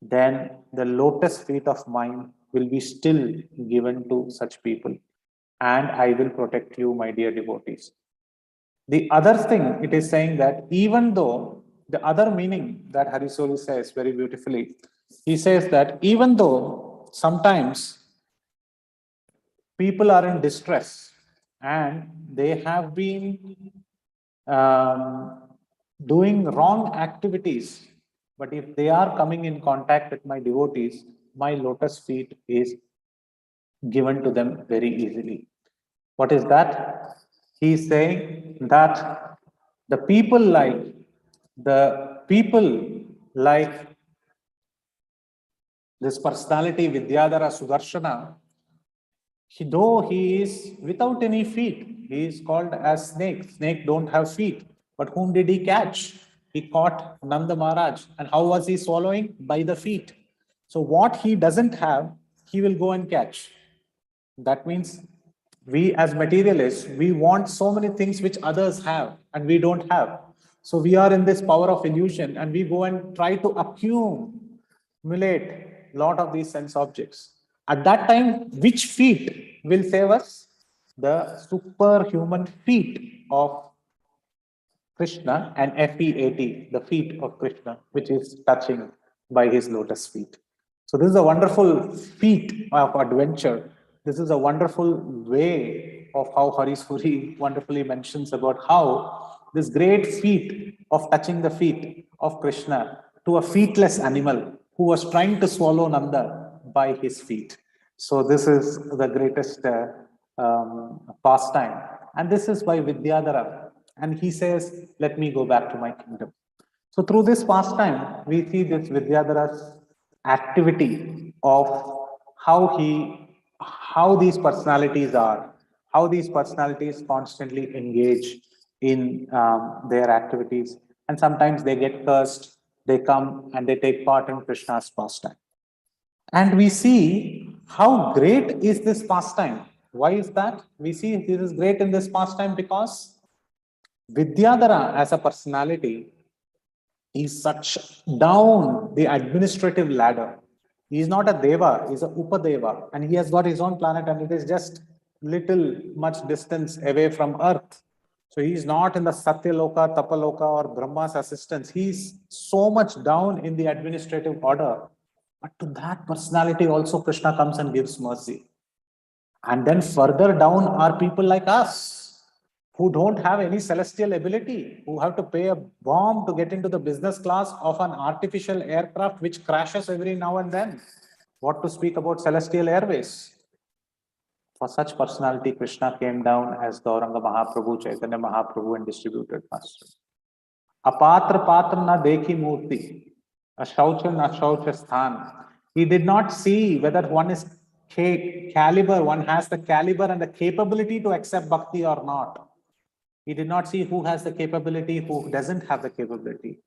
then the lotus feet of mine will be still given to such people, and I will protect you, my dear devotees. The other thing it is saying that even though the other meaning that Harisoli says very beautifully, he says that even though sometimes people are in distress and they have been doing wrong activities, but if they are coming in contact with my devotees, my lotus feet is given to them very easily. What is that? He is saying that the people like this personality Vidyadhara Sudarshana, though he is without any feet, he is called as snake. Snake don't have feet. But whom did he catch? He caught Nanda Maharaj. And how was he swallowing? By the feet. So what he doesn't have, he will go and catch. That means we as materialists, we want so many things which others have and we don't have. So we are in this power of illusion and we go and try to accumulate a lot of these sense objects. At that time, which feet will save us? The superhuman feet of Krishna and FEAT, the feet of Krishna, which is touching by his lotus feet. So this is a wonderful feat of adventure. This is a wonderful way of how Harisuri wonderfully mentions about how this great feat of touching the feet of Krishna to a feetless animal who was trying to swallow Nanda by his feet. So this is the greatest pastime. And this is by Vidyadhara. And he says, let me go back to my kingdom. So through this pastime, we see this Vidyadhara's activity of how these personalities are, how these personalities constantly engage in their activities. And sometimes they get cursed, they come and they take part in Krishna's pastime. And we see how great is this pastime. Why is that? We see this is great in this pastime because Vidyadhara as a personality is such down the administrative ladder. He is not a deva, he is a upadeva, and he has got his own planet and it is just little much distance away from earth. So he is not in the Satyaloka, Tapaloka or Brahma's assistance. He is so much down in the administrative order. But to that personality also Krishna comes and gives mercy. And then further down are people like us who don't have any celestial ability, who have to pay a bomb to get into the business class of an artificial aircraft which crashes every now and then. What to speak about celestial airways? For such personality, Krishna came down as Gauranga Mahaprabhu, Chaitanya Mahaprabhu and distributed master. Apatra patra na dekhi murti, ashaucha na shaucha sthan. He did not see whether one is caliber, one has the caliber and the capability to accept bhakti or not. He did not see who has the capability, who doesn't have the capability.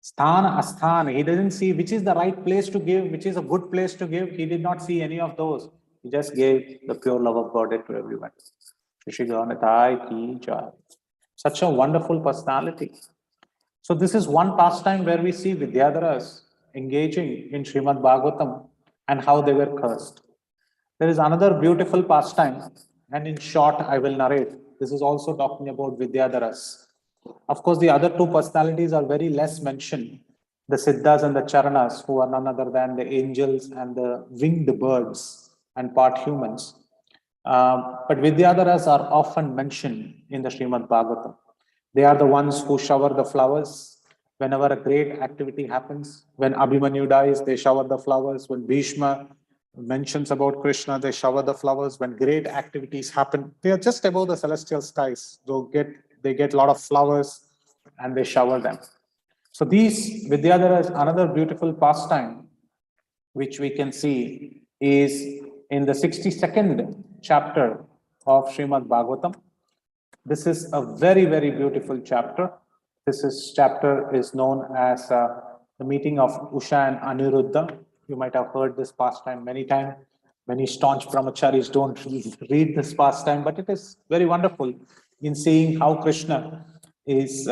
Sthana, asthana, he didn't see which is the right place to give, which is a good place to give. He did not see any of those. He just gave the pure love of God to everyone. Such a wonderful personality. So this is one pastime where we see Vidyadharas engaging in Srimad Bhagavatam and how they were cursed. There is another beautiful pastime, and in short, I will narrate. This is also talking about Vidyadharas. Of course, the other two personalities are very less mentioned. the Siddhas and the Charanas, who are none other than the angels and the winged birds and part humans. But Vidyadharas are often mentioned in the Srimad Bhagavatam. They are the ones who shower the flowers whenever a great activity happens. When Abhimanyu dies, they shower the flowers. When Bhishma mentions about Krishna, they shower the flowers. When great activities happen, they are just above the celestial skies. They get a lot of flowers and they shower them. So these Vidyadharas, another beautiful pastime which we can see is in the 62nd chapter of Srimad Bhagavatam. This is a very, very beautiful chapter. Chapter is known as the meeting of Usha and Aniruddha. You might have heard this pastime many times. Many staunch brahmacharis don't read this pastime, but it is very wonderful in seeing how Krishna is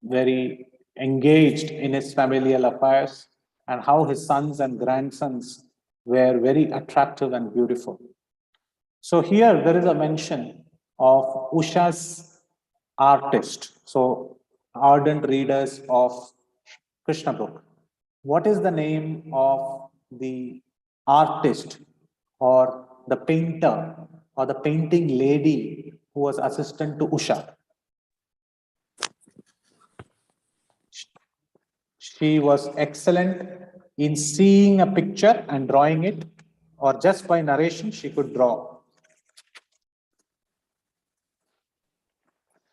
very engaged in his familial affairs and how his sons and grandsons were very attractive and beautiful. So here there is a mention of Usha's artist. So ardent readers of Krishna book. What is the name of the artist or the painter or the painting lady who was assistant to Usha? She was excellent in seeing a picture and drawing it, or just by narration she could draw.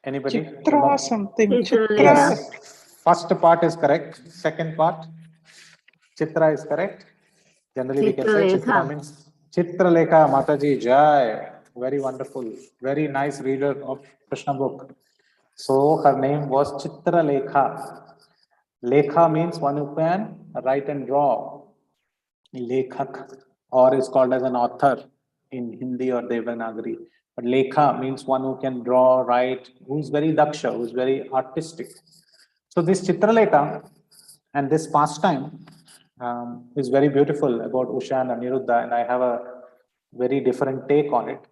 Anybody? Chitra something. Chitra. Yes. First part is correct. Second part, Chitra is correct. Generally we can say Chitra means Chitralekha Mataji Jai. Very wonderful. Very nice reader of Krishna book. So her name was Chitralekha. Lekha means one who can write and draw. Lekhak, or is called as an author in Hindi or Devanagari. But Lekha means one who can draw, write, who is very daksha, who is very artistic. So this Chitralekha and this pastime is very beautiful about Usha and Aniruddha, and I have a very different take on it.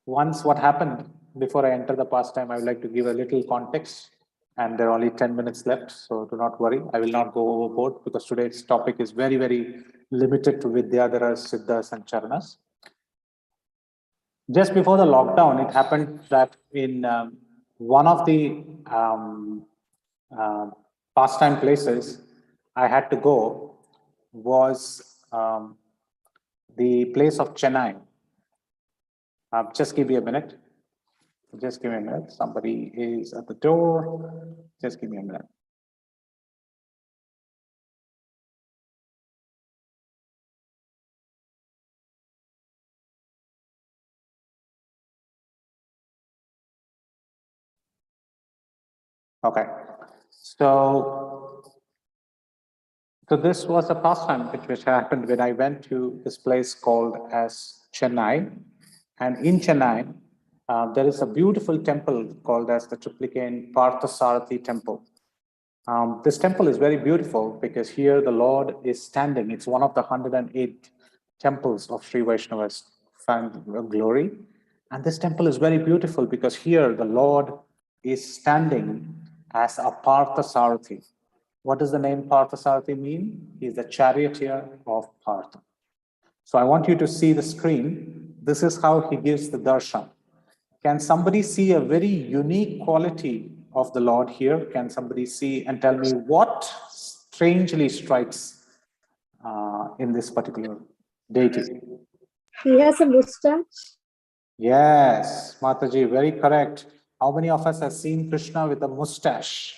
Once what happened, before I enter the pastime, I would like to give a little context, and there are only 10 minutes left, so do not worry. I will not go overboard because today's topic is very, very limited to Vidyadharas, Siddhas and Charanas. Just before the lockdown, it happened that in one of the pastime places I had to go was the place of Chennai. Just give me a minute. Just give me a minute. Somebody is at the door. Just give me a minute. Okay. So this was a pastime which happened when I went to this place called as Chennai. And in Chennai, there is a beautiful temple called as the Triplicane Parthasarathi temple. This temple is very beautiful because here the Lord is standing. It's one of the 108 temples of Sri Vaishnavas glory. And this temple is very beautiful because here the Lord is standing as a Parthasarathi. What does the name Parthasarathi mean? He's the charioteer of Partha. So I want you to see the screen. This is how he gives the darshan. Can somebody see a very unique quality of the Lord here? Can somebody see and tell me what strangely strikes in this particular deity? He has a mustache. Yes, Mataji, very correct. How many of us have seen Krishna with a mustache?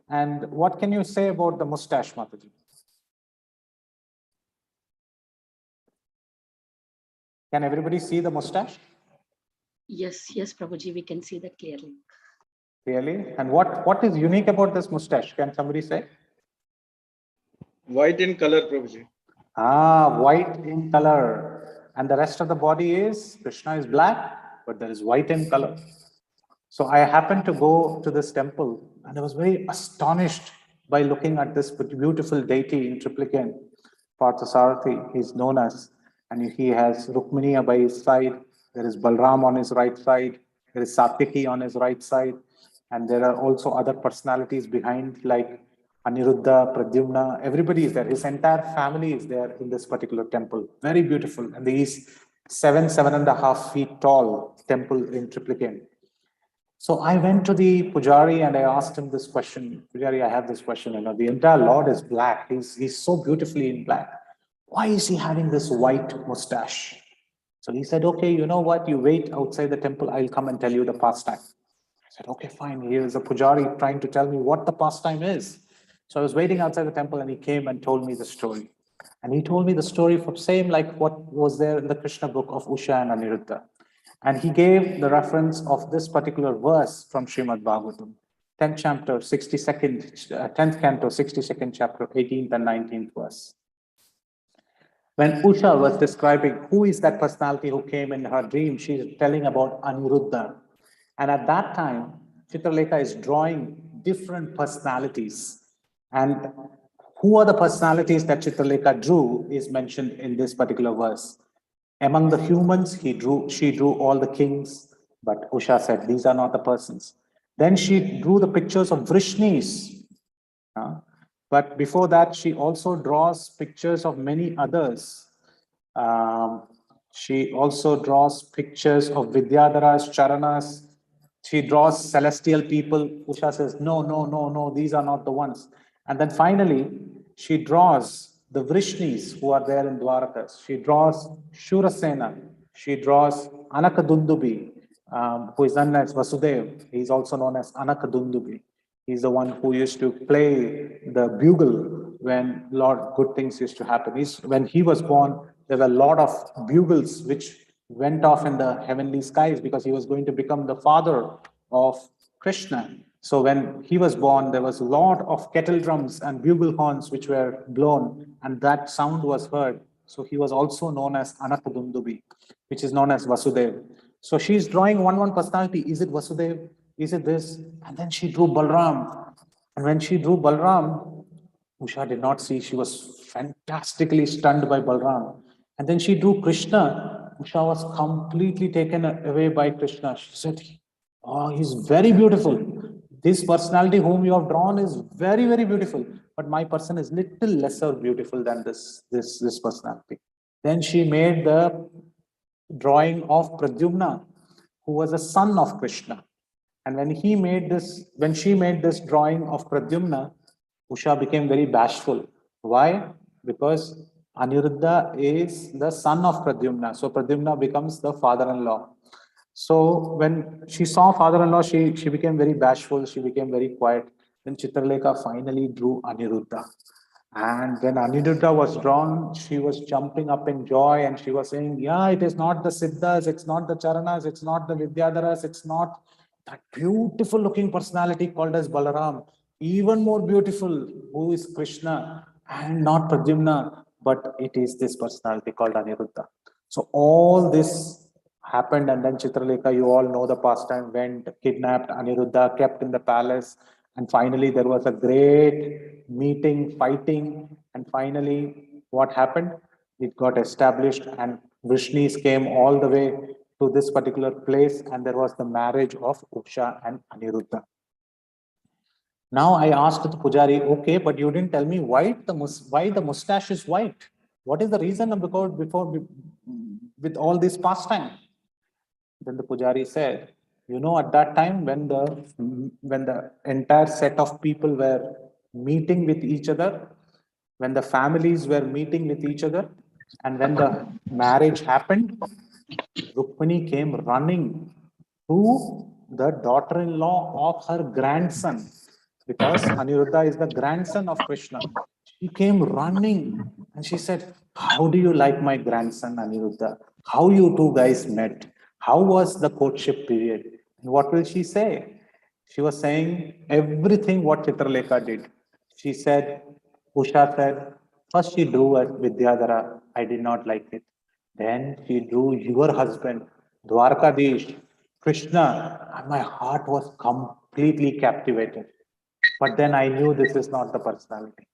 And what can you say about the mustache, Mataji? Can everybody see the mustache? Yes, Prabhuji, we can see that clearly. Clearly? And what is unique about this mustache? Can somebody say? White in color, Prabhuji. White in color. And the rest of the body is, Krishna is black, but there is white in color. So I happened to go to this temple and I was very astonished by looking at this beautiful deity in Triplicane, Parthasarathi, he's known as, and he has Rukmini by his side, there is Balram on his right side, there is Satyaki on his right side, and there are also other personalities behind like Aniruddha, Pradyumna, everybody is there. His entire family is there in this particular temple. Very beautiful. And these 7.5 feet tall temple in triplicate. So I went to the Pujari and I asked him this question. Pujari, I have this question. The entire Lord is black. He's so beautifully in black. Why is he having this white mustache? So he said, okay, you know what? You wait outside the temple. I'll come and tell you the pastime. I said, okay, fine. Here is a Pujari trying to tell me what the pastime is. So I was waiting outside the temple and he came and told me the story. And he told me the story for same like what was there in the Krishna book of Usha and Aniruddha. And he gave the reference of this particular verse from Srimad Bhagavatam, 10th chapter, 10th canto, 62nd chapter, 18th and 19th verse. When Usha was describing who is that personality who came in her dream, she's telling about Aniruddha. And at that time, Chitralekha is drawing different personalities. And who are the personalities that Chitralekha drew is mentioned in this particular verse. Among the humans, she drew all the kings, but Usha said, these are not the persons. Then she drew the pictures of Vrishnis. But before that, she also draws pictures of many others. She also draws pictures of Vidyadharas, Charanas. She draws celestial people. Usha says, no, these are not the ones. And then finally, she draws the Vrishnis who are there in Dwarakas. She draws Shurasena. She draws Anakadundubi, who is known as Vasudev. He is also known as Anakadundubi. He's the one who used to play the bugle when a lot of good things used to happen. When he was born, there were a lot of bugles which went off in the heavenly skies because he was going to become the father of Krishna. So when he was born, there was a lot of kettle drums and bugle horns which were blown, and that sound was heard. So he was also known as Anakadundubi, which is known as Vasudev. So she's drawing one personality. Is it Vasudev? Is it this? And then she drew Balram. And when she drew Balram, Usha did not see. She was fantastically stunned by Balram. And then she drew Krishna. Usha was completely taken away by Krishna. She said, oh, he's very beautiful. This personality whom you have drawn is very, very beautiful. But my person is little lesser beautiful than this personality. Then she made the drawing of Pradyumna, who was a son of Krishna. And when she made this drawing of Pradyumna, Usha became very bashful. Why? Because Aniruddha is the son of Pradyumna. So Pradyumna becomes the father-in-law. So when she saw father-in-law, she became very bashful. She became very quiet. Then Chitralekha finally drew Aniruddha. And when Aniruddha was drawn, she was jumping up in joy and she was saying, yeah, it is not the Siddhas, it's not the Charanas, it's not the Vidyadharas, it's not that beautiful looking personality called as Balaram. Even more beautiful, who is Krishna and not Pradyumna, but it is this personality called Aniruddha. So all this happened, and then Chitralekha, you all know the pastime, went, kidnapped Aniruddha, kept in the palace, and finally there was a great meeting, fighting, and finally what happened? It got established and Vrishnis came all the way to this particular place, and there was the marriage of Usha and Aniruddha. Now I asked the Pujari, okay, but you didn't tell me why the mustache is white. What is the reason with all this pastime? Then the Pujari said, you know, at that time when the entire set of people were meeting with each other, when the families were meeting with each other, and when the marriage happened, Rukmini came running to the daughter-in-law of her grandson, because Aniruddha is the grandson of Krishna. She came running and she said, how do you like my grandson Aniruddha? How you two guys met? How was the courtship period? And what will she say? She was saying everything what Chitralekha did. She said, Usha said, first she drew at Vidyadhara. I did not like it. Then she drew your husband, Dwarkadish, Krishna, and my heart was completely captivated. But then I knew this is not the personality.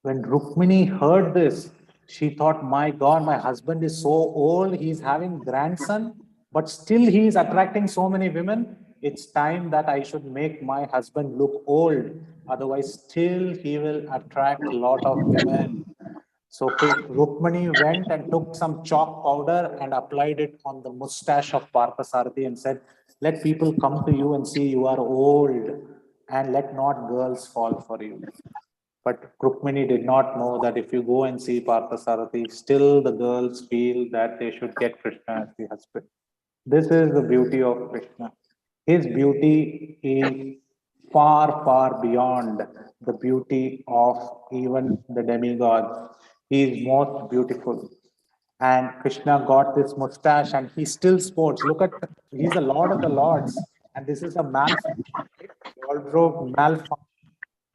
When Rukmini heard this, she thought, my God, my husband is so old, he's having grandson, but still he is attracting so many women. it's time that I should make my husband look old. Otherwise, still he will attract a lot of women. So Rukmani went and took some chalk powder and applied it on the mustache of Parthasarathi and said, let people come to you and see you are old, and let not girls fall for you. But Rukmini did not know that if you go and see Parthasarathi, still the girls feel that they should get Krishna as the husband. This is the beauty of Krishna. His beauty is far, far beyond the beauty of even the demigods. He is most beautiful. And Krishna got this mustache and he still sports. Look at, he's the Lord of the Lords. And this is a wardrobe malfunction.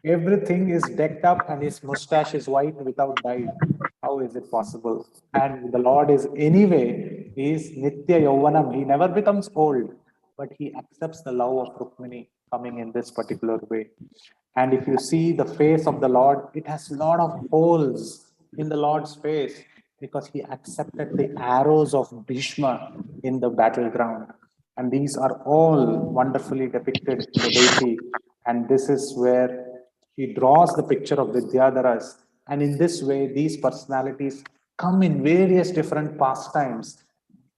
Everything is decked up and his mustache is white without dye. How is it possible? And the Lord is anyway, he is Nitya Yauvanam. He never becomes old, but he accepts the love of Rukmini coming in this particular way. And if you see the face of the Lord, it has a lot of holes in the Lord's face because he accepted the arrows of Bhishma in the battleground. And these are all wonderfully depicted in the deity. And this is where he draws the picture of Vidyadharas. And in this way, these personalities come in various different pastimes.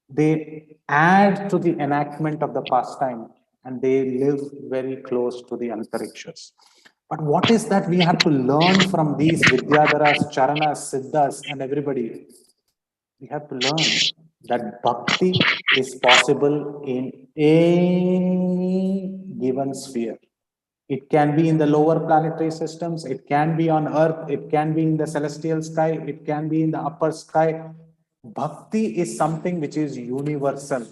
They add to the enactment of the pastime and they live very close to the antarikshas. But what is that we have to learn from these Vidyadharas, Charanas, Siddhas, and everybody? We have to learn that bhakti is possible in any given sphere. It can be in the lower planetary systems, it can be on earth, it can be in the celestial sky, it can be in the upper sky. Bhakti is something which is universal,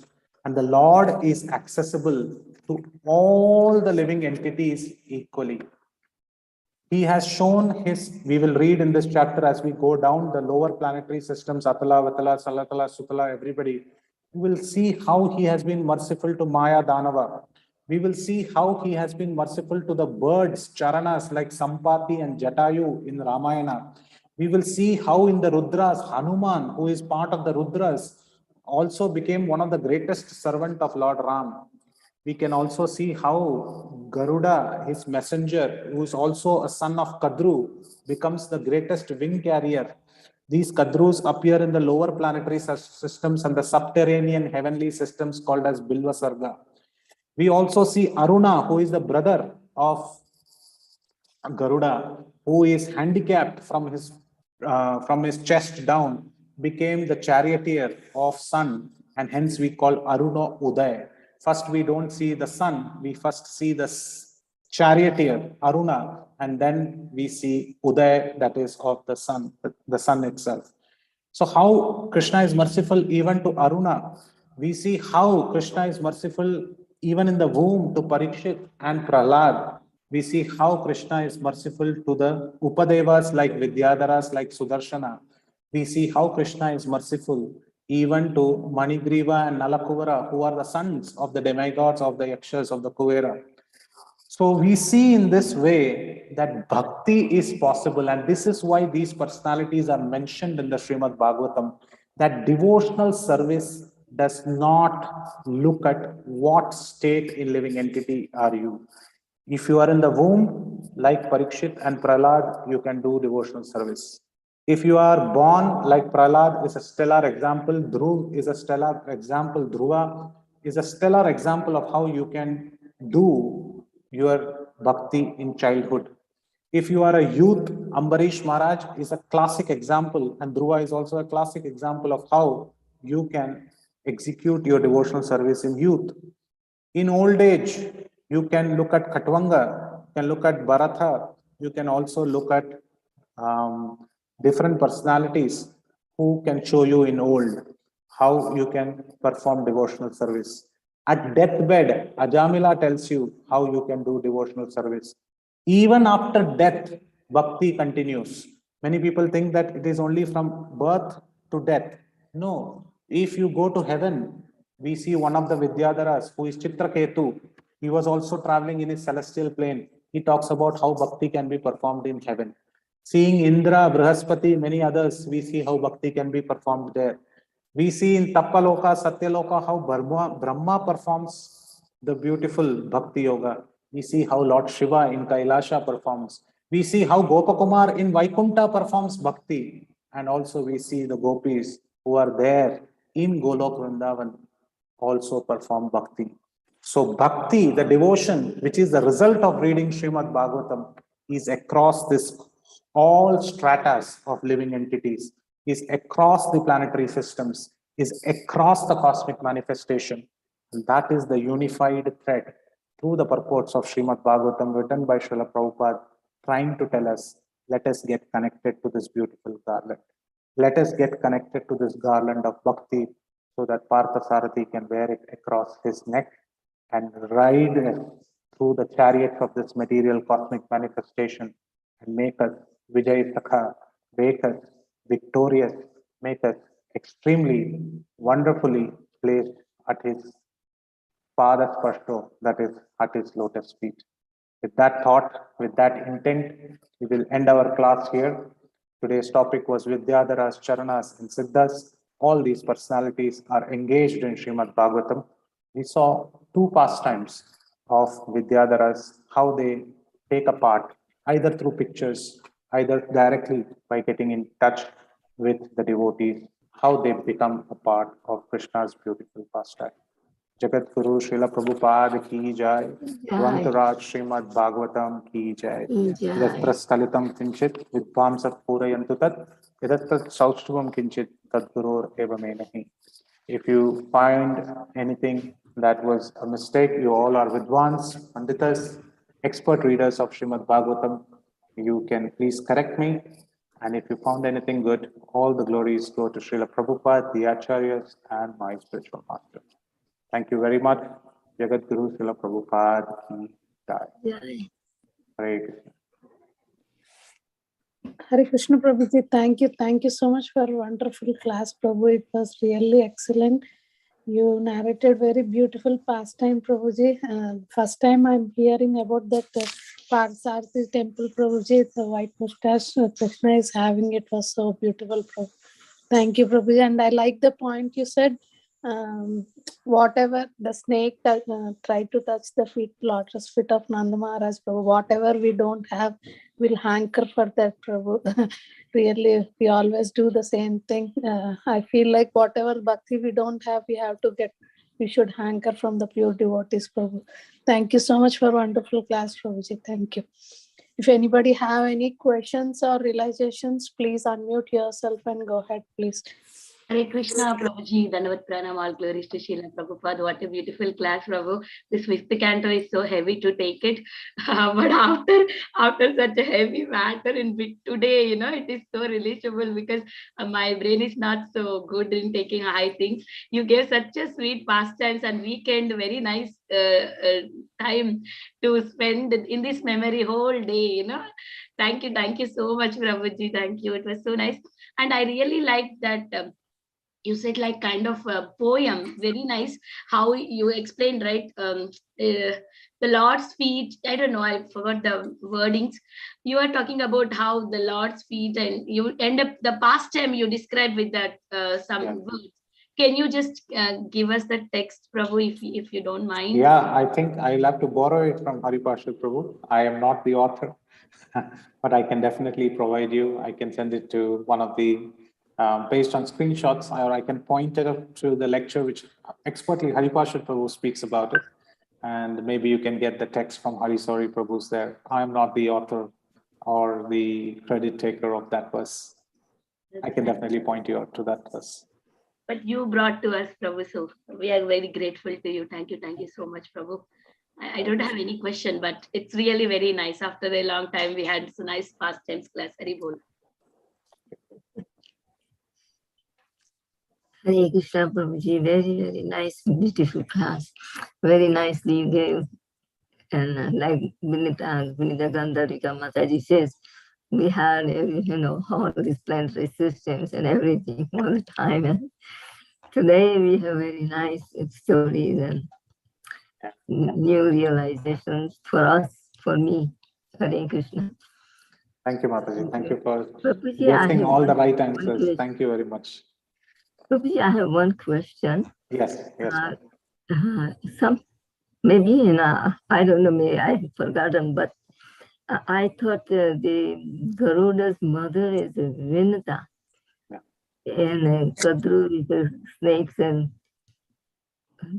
and the Lord is accessible to all the living entities equally. He has shown his, we will read in this chapter as we go down the lower planetary systems, Atala, Vatala, Salatala, Sutala, everybody. We will see how he has been merciful to Maya Danava. We will see how he has been merciful to the birds, Charanas like Sampati and Jatayu in Ramayana. We will see how in the Rudras, Hanuman, who is part of the Rudras, also became one of the greatest servant of Lord Ram. We can also see how Garuda, his messenger, who is also a son of Kadru, becomes the greatest wing carrier. These Kadrus appear in the lower planetary systems and the subterranean heavenly systems called as Bilva Sarga. We also see Aruna, who is the brother of Garuda, who is handicapped from his chest down, became the charioteer of sun, and hence we call Aruna Uday. First, we don't see the sun, we first see the charioteer, Aruna, and then we see Uday, that is of the sun itself. So how Krishna is merciful even to Aruna? We see how Krishna is merciful even in the womb to Parikshit and Prahlad. We see how Krishna is merciful to the Upadevas like Vidyadharas, like Sudarshana. We see how Krishna is merciful even to Manigriva and Nalakuvara, who are the sons of the demigods of the Yakshas of the Kuvera. So we see in this way that bhakti is possible, and this is why these personalities are mentioned in the Srimad Bhagavatam, that devotional service does not look at what state in living entity are you. If you are in the womb, like Parikshit and Prahlad, you can do devotional service. If you are born like Prahlad is a stellar example, Dhruv is a stellar example, Dhruva is a stellar example of how you can do your bhakti in childhood. If you are a youth, Ambarish Maharaj is a classic example, and Dhruva is also a classic example of how you can execute your devotional service in youth. In old age, you can look at Khatvanga, you can look at Bharatha, you can also look at different personalities who can show you in old how you can perform devotional service. At deathbed, Ajamila tells you how you can do devotional service. Even after death, bhakti continues. Many people think that it is only from birth to death. No, if you go to heaven, we see one of the Vidyadharas who is Chitraketu. He was also traveling in his celestial plane. He talks about how bhakti can be performed in heaven. Seeing Indra, Brihaspati, many others, we see how bhakti can be performed there. We see in Tappaloka, Satyaloka, how Brahma performs the beautiful Bhakti Yoga. We see how Lord Shiva in Kailasha performs. We see how Gopakumar in Vaikunta performs Bhakti. And also we see the gopis who are there in Golok Vrindavan also perform Bhakti. So Bhakti, the devotion, which is the result of reading Srimad Bhagavatam, is across this all stratas of living entities, is across the planetary systems, is across the cosmic manifestation. And that is the unified thread through the purports of Srimad Bhagavatam written by Srila Prabhupada, trying to tell us, let us get connected to this beautiful garland. Let us get connected to this garland of Bhakti so that Parthasarathi can wear it across his neck and ride through the chariots of this material cosmic manifestation and make us Vijay Sakha, make us victorious, make us extremely wonderfully placed at his Pada Spashto, that is at his lotus feet. With that thought, with that intent, we will end our class here. Today's topic was Vidyadhara's Charanas and Siddhas. All these personalities are engaged in Srimad Bhagavatam. We saw two pastimes of Vidyadhara's, how they take a part, either through pictures, either directly by getting in touch with the devotees, how they become a part of Krishna's beautiful pastime. Jagat Guru Srila Prabhupada ki jai, Vantaraj Srimad Bhagavatam ki jai, Yatra Skalitam Kinchit, Vidvamsat Purayantu Tat, Yatra Saustubam Kinchit, Tat Gurur Evame Nahi. If you find anything that was a mistake, you all are Vidvans, Panditas, expert readers of Srimad Bhagavatam. You can please correct me. And if you found anything good, all the glories go to Srila Prabhupada, the Acharyas, and my spiritual master. Thank you very much. Jagat Guru Srila Prabhupada ki jai. Hare Krishna. Hare Krishna Prabhuji, thank you so much for a wonderful class, Prabhu. It was really excellent. You narrated very beautiful pastime, Prabhuji. First time I'm hearing about that Parthasarathi temple, Prabhuji. The white mustache Krishna is having, it was so beautiful, Prabhu. Thank you, Prabhuji. And I like the point you said. Whatever the snake tried to touch the lotus feet of Nanda Maharaj, Prabhu, whatever we don't have, we'll hanker for that, Prabhu. Really, we always do the same thing. I feel like whatever bhakti we don't have, we should hanker from the pure devotees, Prabhu. Thank you so much for wonderful class, Prabhuji. Thank you. If anybody have any questions or realizations, please unmute yourself and go ahead, please. Hare Krishna, Prabhuji, Dandavat Pranam, all glories to Srila Prabhupada. What a beautiful class, Prabhu. This fifth canto is so heavy to take it. But after such a heavy matter in today, it is so relatable because my brain is not so good in taking high things. You gave such a sweet pastimes and weekend, very nice time to spend in this memory whole day, Thank you so much, Prabhuji. Thank you. It was so nice. And I really liked that you said like kind of a poem, very nice how you explained, right? The Lord's feet, I don't know, I forgot the wordings. You are talking about how the Lord's feet, and you end up the pastime you described with that words. Can you just give us the text, Prabhu, if you don't mind? Yeah, I think I'll have to borrow it from Haripashal Prabhu. I am not the author, but I can definitely provide you. I can send it to one of the based on screenshots, or I can point it up to the lecture which expertly Haripashal Prabhu speaks about it. And maybe you can get the text from Harisori Prabhu's there. I'm not the author or the credit taker of that verse. I can definitely point you out to that verse. But you brought to us, Prabhu, so we are very grateful to you. Thank you so much, Prabhu. I don't have any question, but it's really very nice. After a long time, we had so nice pastimes class. Very good. Hare Krishna Prabhuji, very, very nice, beautiful class. Very nicely you gave. And like Vinita Gandharika Mataji says, we had, all these planetary systems and everything all the time. And today we have very nice stories and new realizations for us, for me. Hare Krishna. Thank you, Mataji. Thank you for Prabhuji, getting all the right answers. Thank you very much. Prabhuji, I have one question. Yes. maybe, I don't know, maybe I've forgotten, but I thought the Garuda's mother is Vinata. And Kadru is the snakes and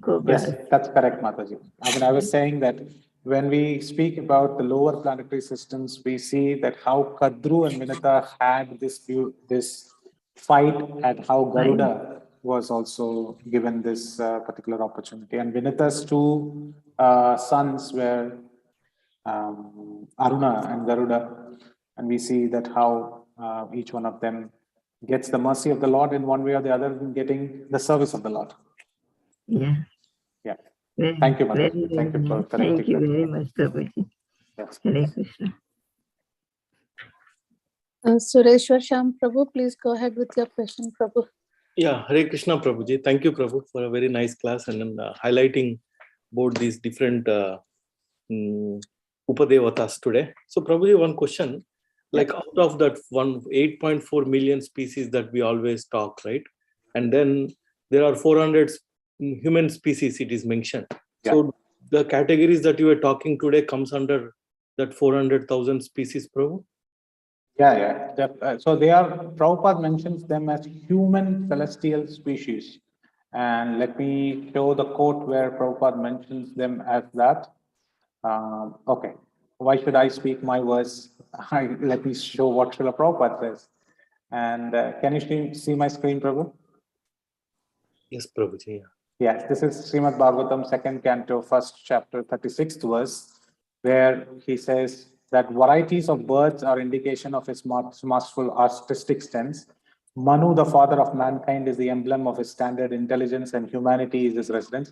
cobras. Yes, that's correct, Mataji. I mean, I was saying that when we speak about the lower planetary systems, we see that how Kadru and Vinata had this fight, and how Garuda was also given this particular opportunity. And Vinata's two sons were Aruna and Garuda, and we see that how each one of them gets the mercy of the Lord in one way or the other, in getting the service of the Lord. Yeah. Yeah. Very, Thank you, very, Mataji. very Thank you for nice. correcting Thank you that. very much, Prabhuji. Yes. Hare Krishna. Sureshwar Sham Prabhu, please go ahead with your question, Prabhu. Yeah, Hare Krishna Prabhuji. Thank you, Prabhu, for a very nice class and highlighting about these different Upadevatas today. So, Prabhuji, one question. Like out of that 8.4 million species that we always talk, right? And then there are 400 human species, it is mentioned. Yeah. So the categories that you were talking today comes under that 400,000 species, Prabhu? Yeah. So they are, Prabhupada mentions them as human celestial species. And let me show the quote where Prabhupada mentions them as that. Okay. Why should I speak my words? Let me show what Srila Prabhupada says. And can you see my screen, Prabhu? Yes, Prabhuji. Yes, this is Srimad Bhagavatam, 2nd canto, 1st chapter, 36th verse, where he says that varieties of birds are indication of his masterful artistic sense. Manu, the father of mankind, is the emblem of his standard intelligence, and humanity is his residence.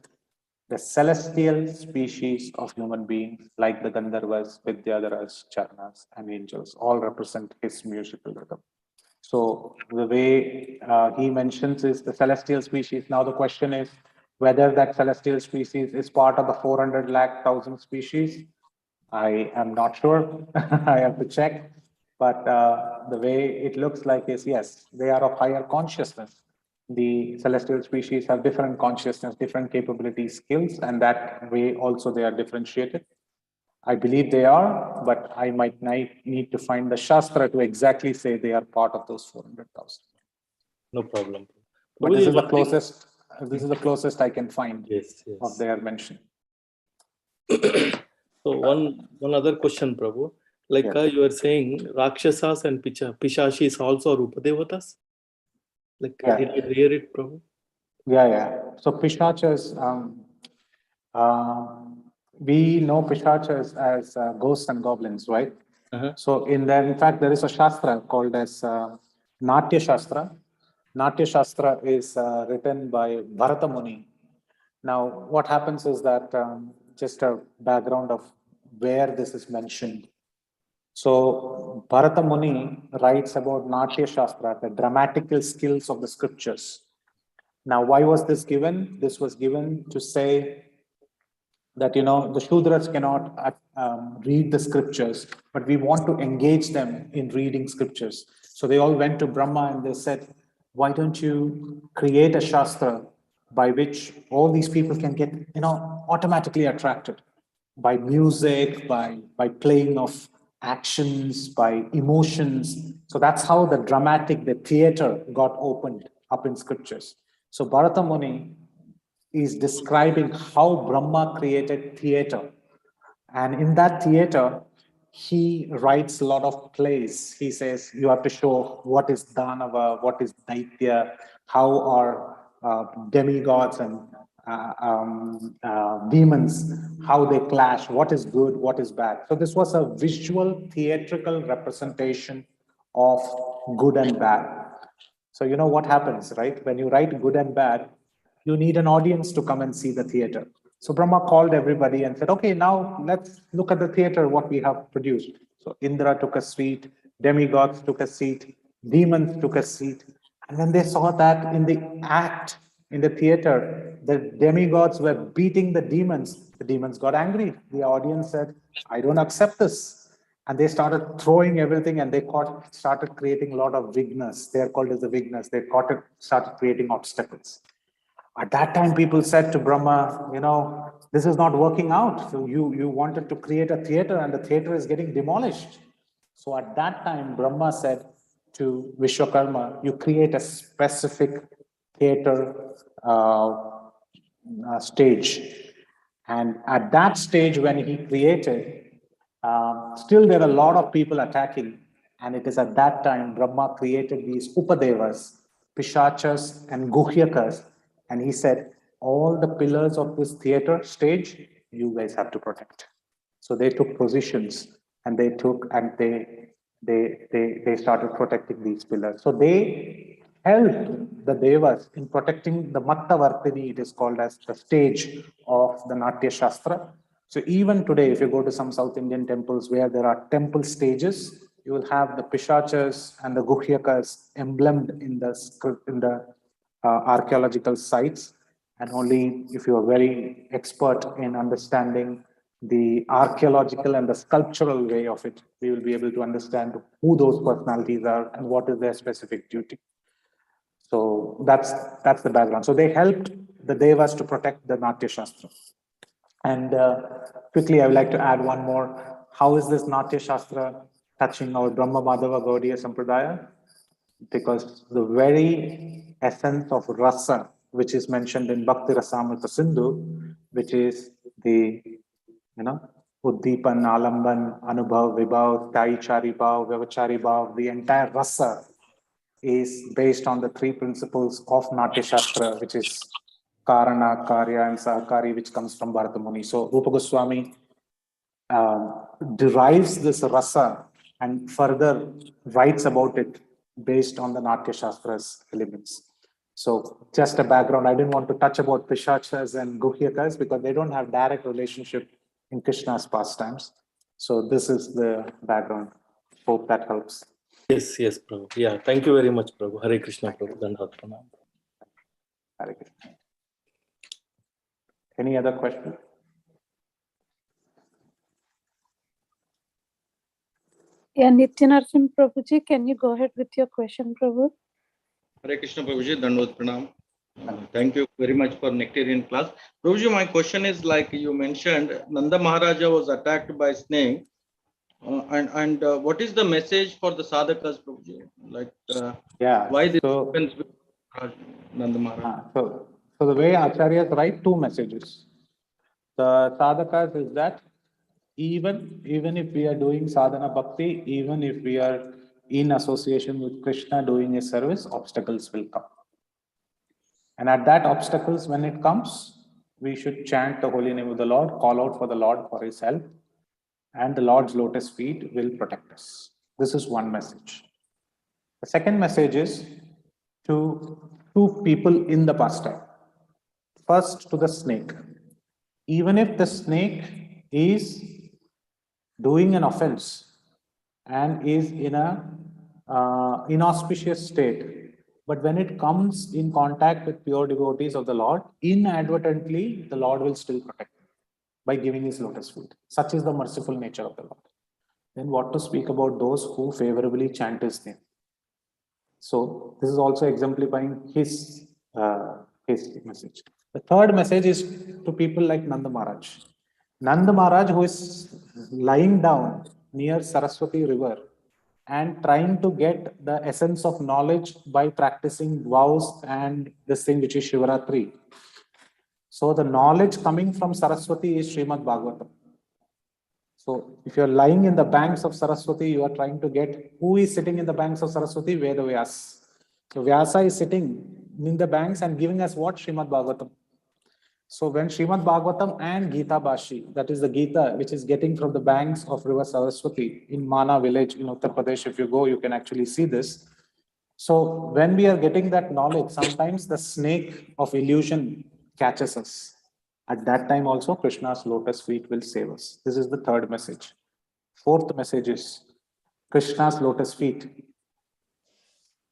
The celestial species of human beings, like the Gandharvas, Vidyadharas, Charanas, and angels, all represent his musical rhythm. So the way he mentions is the celestial species. Now the question is whether that celestial species is part of the 400,000 species. I am not sure. I have to check. But the way it looks like is, yes, they are of higher consciousness. The celestial species have different consciousness, different capabilities, skills, and that way also they are differentiated. I believe they are, but I might need to find the Shastra to exactly say they are part of those 400,000. No problem. But this is the closest. This is the closest I can find of their mention. So one other question, Prabhu. Like you are saying, Rakshasas and Pishashis also are Upadevatas? Like, did I hear it, Prabhu? Yeah. So Pishachas, we know Pishachas as ghosts and goblins, right? So in fact, there is a Shastra called as Natya Shastra. Natya Shastra is written by Bharata Muni. Now, what happens is that just a background of where this is mentioned. So Bharata Muni writes about Natya Shastra, the dramatical skills of the scriptures. Now, why was this given? This was given to say that, the Shudras cannot read the scriptures, but we want to engage them in reading scriptures. So they all went to Brahma and they said, why don't you create a Shastra by which all these people can get, automatically attracted by music, by playing of actions, by emotions. So that's how the theater got opened up in scriptures. So Bharata Muni is describing how Brahma created theater. And in that theater, he writes a lot of plays. He says, you have to show what is Danava, what is Daitya, how are demigods and demons, how they clash, what is good, what is bad. So this was a visual theatrical representation of good and bad. So you know what happens, right? When you write good and bad, you need an audience to come and see the theater. So Brahma called everybody and said, okay, now let's look at the theater, what we have produced. So Indra took a seat, demigods took a seat, demons took a seat. And when they saw that in the act, in the theater, the demigods were beating the demons got angry. The audience said, I don't accept this. And they started throwing everything, and they started creating a lot of vignas. They are called as the vignas. They started creating obstacles. At that time, people said to Brahma, this is not working out. So you wanted to create a theater and the theater is getting demolished. So at that time, Brahma said to Vishwakarma, you create a specific theater stage. And at that stage, when he created, still there are a lot of people attacking. And it is at that time Brahma created these Upadevas, Pishachas and Guhyakas. And he said, all the pillars of this theater stage, you guys have to protect. So they took positions and they started protecting these pillars. So they helped the Devas in protecting the Matta Vartini, it is called as the stage of the Natya Shastra. So even today, if you go to some South Indian temples where there are temple stages, you will have the Pishachas and the Guhyakas emblemed in the archaeological sites. And only if you are very expert in understanding the archaeological and the sculptural way of it, we will be able to understand who those personalities are and what is their specific duty. So that's the background. So they helped the Devas to protect the Natya Shastra. And quickly, I would like to add one more. How is this Natya Shastra touching our Brahma Madhava Gaudiya Sampradaya? Because the very essence of rasa, which is mentioned in Bhakti Rasamrita Sindhu, which is the, Uddipan, Alamban, Anubhav, Vibhav, Thai Chari Bhav, Vyavachari Bhav, the entire rasa is based on the three principles of Natya Shastra, which is Karana, Karya, and Sahakari, which comes from Bharata Muni. So Rupa Goswami derives this rasa and further writes about it based on the Natya Shastra's elements. So just a background, I didn't want to touch about Pishachas and Guhyakas because they don't have direct relationship in Krishna's pastimes. So this is the background. Hope that helps. Yes, Prabhu. Yeah, thank you very much, Prabhu. Hare Krishna, Prabhu. Dandavad Pranam. Hare Krishna. Any other question? Yeah, Nityanarjan Prabhuji, can you go ahead with your question, Prabhu? Hare Krishna, Prabhuji. Dandavad Pranam. Thank you very much for Nectarian class. Prabhuji, my question is like you mentioned, Nanda Maharaja was attacked by snake. And what is the message for the sadhakas, Prabhuji? Like, why this happens with Nanda Maharaj? So the way Acharyas write two messages. The sadhakas is that even if we are doing sadhana bhakti, even if we are in association with Krishna doing a service, obstacles will come. And at that obstacles, when it comes, we should chant the holy name of the Lord, call out for the Lord for his help, and the Lord's lotus feet will protect us. This is one message. The second message is to two people in the pastime. First, to the snake. Even if the snake is doing an offense and is in a inauspicious state, but when it comes in contact with pure devotees of the Lord, inadvertently the Lord will still protect him by giving his lotus feet. Such is the merciful nature of the Lord. Then what to speak about those who favorably chant his name? So this is also exemplifying his message. The third message is to people like Nanda Maharaj. Nanda Maharaj, who is lying down near Saraswati river and trying to get the essence of knowledge by practicing vows and this thing which is Shivaratri. So the knowledge coming from Saraswati is Srimad Bhagavatam. So if you're lying in the banks of Saraswati, you are trying to get, who is sitting in the banks of Saraswati? Vedas. So Vyasa is sitting in the banks and giving us what? Srimad Bhagavatam. So when Srimad Bhagavatam and Gita Bashi, that is the Gita, which is getting from the banks of river Saraswati in Mana village in Uttar Pradesh, if you go, you can actually see this. So when we are getting that knowledge, sometimes the snake of illusion catches us. At that time also, Krishna's lotus feet will save us. This is the third message. Fourth message is Krishna's lotus feet.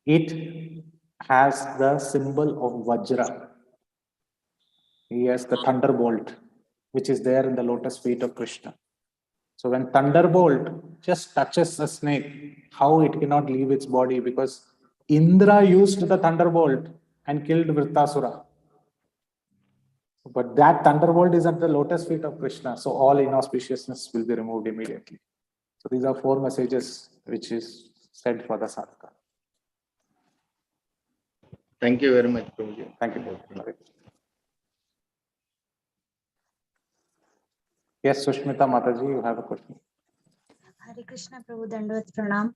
It has the symbol of Vajra. He has the thunderbolt, which is there in the lotus feet of Krishna. So when thunderbolt just touches a snake, how it cannot leave its body? Because Indra used the thunderbolt and killed Vrittasura. But that thunderbolt is at the lotus feet of Krishna, so all inauspiciousness will be removed immediately. So these are 4 messages which is said for the sadhaka. Thank you very much, Prabhuji. Thank you. Yes, Sushmita Mataji, you have a question. Hare Krishna, Prabhu, Dandavat Pranam.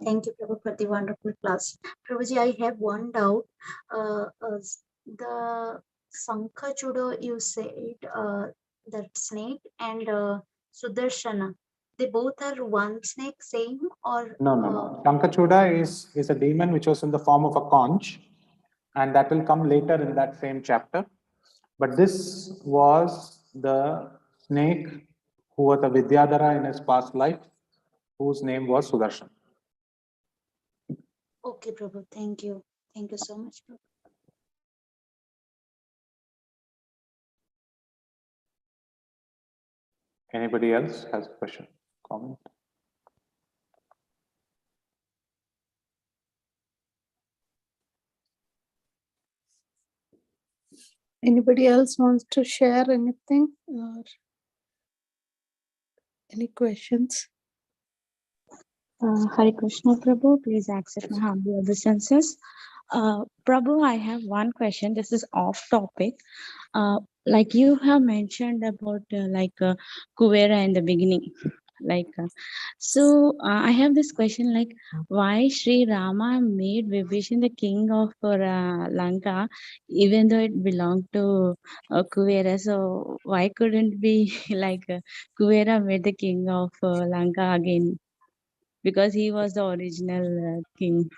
Thank you, Prabhu, for the wonderful class. Prabhuji, I have one doubt. The Sankachudo, you said, that snake, and Sudarshana, they both are one snake, same, or? No. Shankachuda is a demon which was in the form of a conch, and that will come later in that same chapter. But this was the snake who was a Vidyadhara in his past life, whose name was Sudarshan. Okay, Prabhu, thank you. Thank you so much, Prabhu. Anybody else has a question, comment? Anybody else wants to share anything or any questions? Hare Krishna, Prabhu, please accept my humble obeisances. Prabhu, I have one question. This is off topic. Like you have mentioned about Kuvera in the beginning. I have this question, like, why Sri Rama made Vibhishana the king of Lanka, even though it belonged to Kuvera? So why couldn't be Kuvera made the king of Lanka again? Because he was the original king.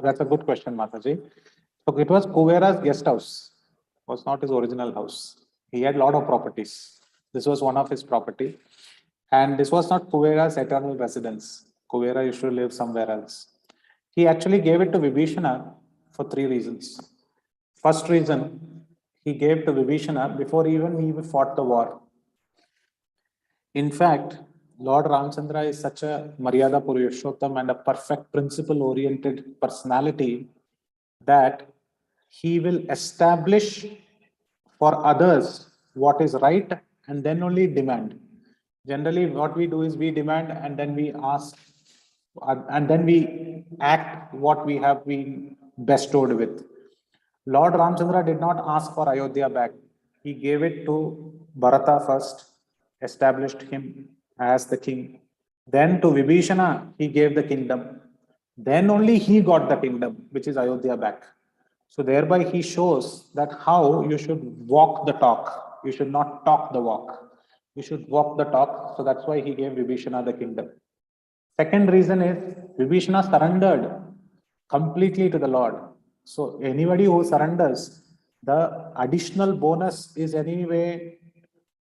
That's a good question, Mataji. So it was Kuvera's guest house, was not his original house. He had a lot of properties. This was one of his property. And this was not Kuvera's eternal residence. Kuvera used to live somewhere else. He actually gave it to Vibhishana for 3 reasons. First reason, he gave to Vibhishana before even he fought the war. In fact, Lord Ramchandra is such a Maryada Purushottam and a perfect principle-oriented personality that he will establish for others what is right and then only demand. Generally, what we do is we demand and then we ask and then we act what we have been bestowed with. Lord Ramchandra did not ask for Ayodhya back. He gave it to Bharata first, established him as the king. Then to Vibhishana, he gave the kingdom. Then only he got the kingdom, which is Ayodhya back. So thereby he shows that how you should walk the talk. You should not talk the walk. You should walk the talk. So that's why he gave Vibhishana the kingdom. Second reason is Vibhishana surrendered completely to the Lord. So anybody who surrenders, the additional bonus is anyway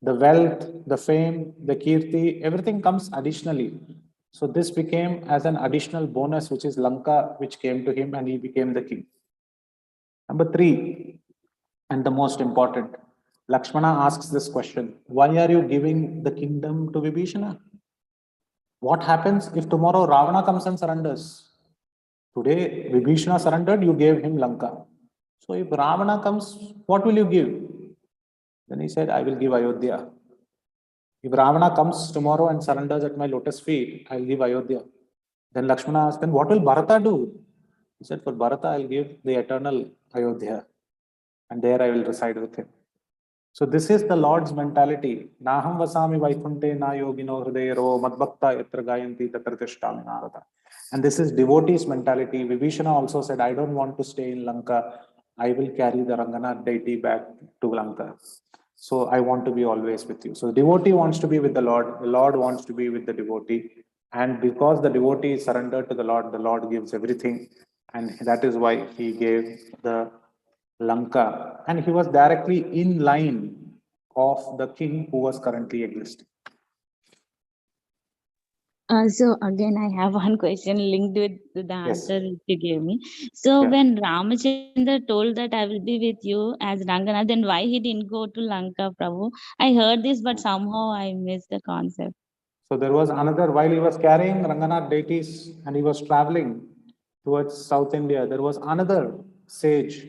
the wealth, the fame, the kirti, everything comes additionally. So this became as an additional bonus, which is Lanka, which came to him and he became the king. Number 3, and the most important, Lakshmana asks this question, why are you giving the kingdom to Vibhishana? What happens if tomorrow Ravana comes and surrenders? Today, Vibhishana surrendered, you gave him Lanka. So if Ravana comes, what will you give? Then he said, I will give Ayodhya. If Ravana comes tomorrow and surrenders at my lotus feet, I'll give Ayodhya. Then Lakshmana asked, then what will Bharata do? He said, for Bharata, I'll give the eternal Ayodhya. And there I will reside with him. So this is the Lord's mentality. Naham vasami vaikunte na yogino hridayaro madbhakta yatra gayanti tatra tishtami narada. And this is devotee's mentality. Vibhishana also said, I don't want to stay in Lanka. I will carry the Ranganath deity back to Lanka. So I want to be always with you. So the devotee wants to be with the Lord wants to be with the devotee. And because the devotee is surrendered to the Lord gives everything. And that is why he gave the Lanka. And he was directly in line of the king who was currently existing. So again, I have one question linked with the answer you gave me. So when Ramachandra told that I will be with you as Ranganath, then why he didn't go to Lanka, Prabhu? I heard this, but somehow I missed the concept. So there was another, while he was carrying Ranganath deities and he was traveling towards South India, there was another sage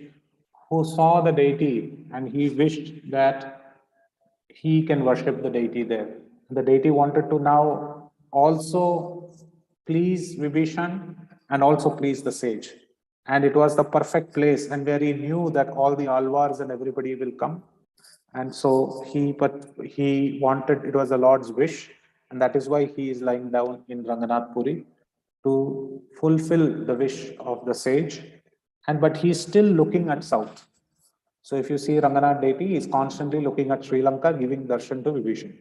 who saw the deity and he wished that he can worship the deity there. The deity wanted to now also please Vibhishan and also please the sage. And it was the perfect place, and where he knew that all the alvars and everybody will come. And so he wanted, it was the Lord's wish, and that is why he is lying down in Ranganath Puri to fulfill the wish of the sage. And but he is still looking at south. So if you see Ranganath deity, he is constantly looking at Sri Lanka, giving darshan to Vibhishan.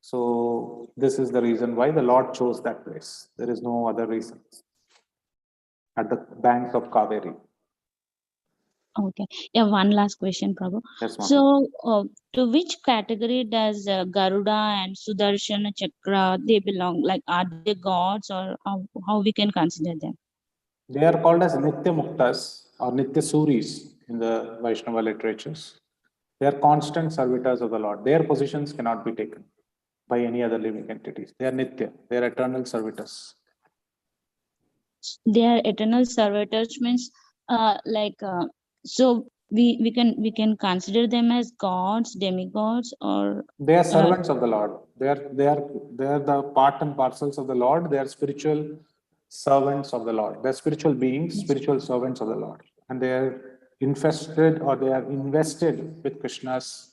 So this is the reason why the Lord chose that place. There is no other reason. At the banks of Kaveri. Okay. Yeah, one last question, Prabhu. Yes, ma'am. So, to which category does Garuda and Sudarshana Chakra they belong? Like, are they gods, or how we can consider them? They are called as Nitya Muktas or Nitya Suris in the Vaishnava literatures. They are constant servitors of the Lord. Their positions cannot be taken by any other living entities. They are Nitya. They are eternal servitors. They are eternal servitors means, so we can consider them as gods, demigods, or they are servants of the Lord. They are the part and parcels of the Lord. They are spiritual servants of the Lord. They are spiritual beings, spiritual servants of the Lord, and they are infested or they are invested with Krishna's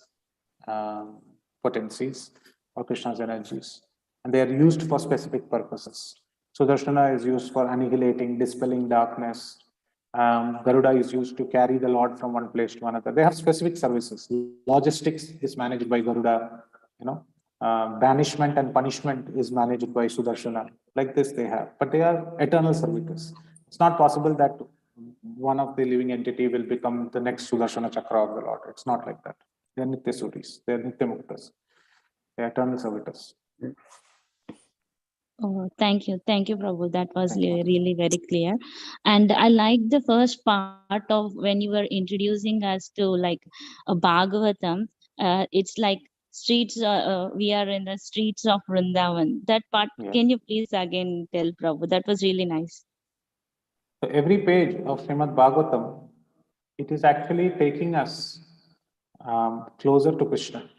potencies or Krishna's energies, and they are used for specific purposes. Sudarshana is used for annihilating, dispelling darkness. Garuda is used to carry the Lord from one place to another. They have specific services. Logistics is managed by Garuda. Banishment and punishment is managed by Sudarshana. Like this they have, but they are eternal servitors. It's not possible that one of the living entity will become the next Sudarshana Chakra of the Lord. It's not like that. They are Nitya Suris. They are Nitya Muktas. They are eternal servitors. Oh, thank you, Prabhu. That was really very clear, and I like the first part of when you were introducing us to like a Bhagavatam. It's like streets. We are in the streets of Vrindavan. That part, Yes. Can you please again tell, Prabhu? That was really nice. So every page of Srimad Bhagavatam, it is actually taking us closer to Krishna,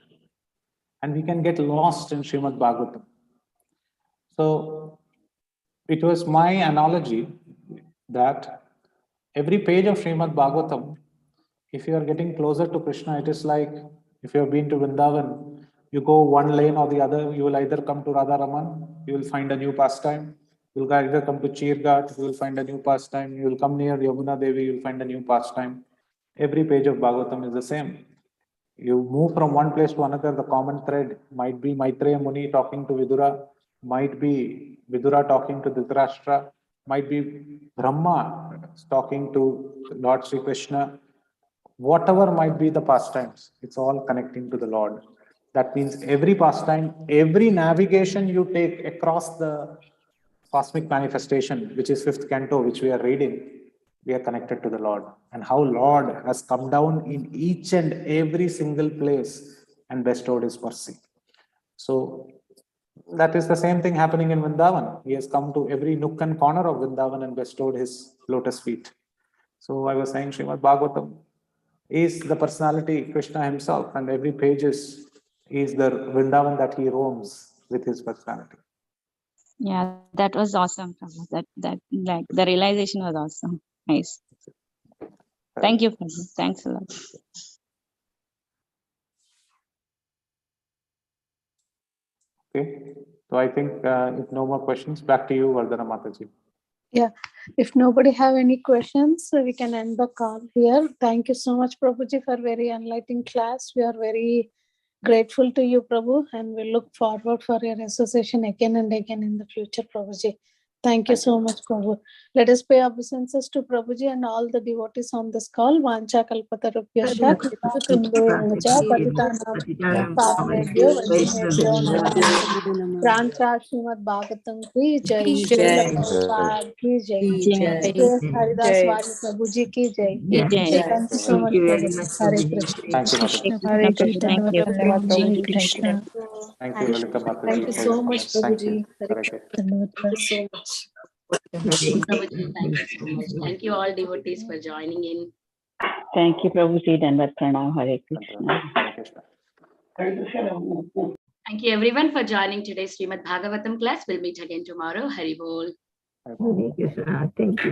and we can get lost in Srimad Bhagavatam. So it was my analogy that every page of Srimad Bhagavatam, if you are getting closer to Krishna, it is like if you have been to Vrindavan, you go one lane or the other, you will either come to Radha Raman, you will find a new pastime. You will either come to Chirghat, you will find a new pastime. You will come near Yamuna Devi, you will find a new pastime. Every page of Bhagavatam is the same. You move from one place to another, the common thread might be Maitreya Muni talking to Vidura, might be Vidura talking to Dhritarashtra, might be Brahma talking to Lord Sri Krishna. Whatever might be the pastimes, it's all connecting to the Lord. That means every pastime, every navigation you take across the cosmic manifestation, which is 5th canto, which we are reading, we are connected to the Lord. And how Lord has come down in each and every single place and bestowed his mercy. So that is the same thing happening in Vrindavan. He has come to every nook and corner of Vrindavan and bestowed his lotus feet. So I was saying Srimad Bhagavatam is the personality Krishna himself, and every page is the Vrindavan that he roams with his personality. Yeah, that was awesome, Prabhu. That like the realization was awesome. Nice. Thank you, Prabhu. Thanks a lot. Okay, so I think if no more questions, back to you, Vardhana Mataji. Yeah, if nobody have any questions, we can end the call here. Thank you so much, Prabhuji, for very enlightening class. We are very grateful to you, Prabhu, and we look forward for your association again and again in the future, Prabhuji. Thank you so much, Prabhu. Let us pay obeisances to Prabhuji and all the devotees on this call. Vancha kalpatarubhyascha kripa sindhuvascha patitanam pavanebhyo vaishnavebhyo namo Prancha Srimad Bhagavatam ki jai, Srila Prabhupada ki jai, Haridas Varya Prabhu ji ki jai. Thank you so much, Prabhu. Hare Krishna. Hare Krishna. Thank you. Hare Krishna. Thank you, Lalita Mataji. Thank you so much, Prabhuji. Hare Krishna. Thank you so much. Prabhuji, thank you so much. Thank you all devotees for joining in. Thank you, Prabhuji. Dandavat Pranam. Hare Krishna. Hare Krishna. Thank you everyone for joining today's Srimad Bhagavatam class. We'll meet again tomorrow. Hari Bol. Hare Krishna. Thank you.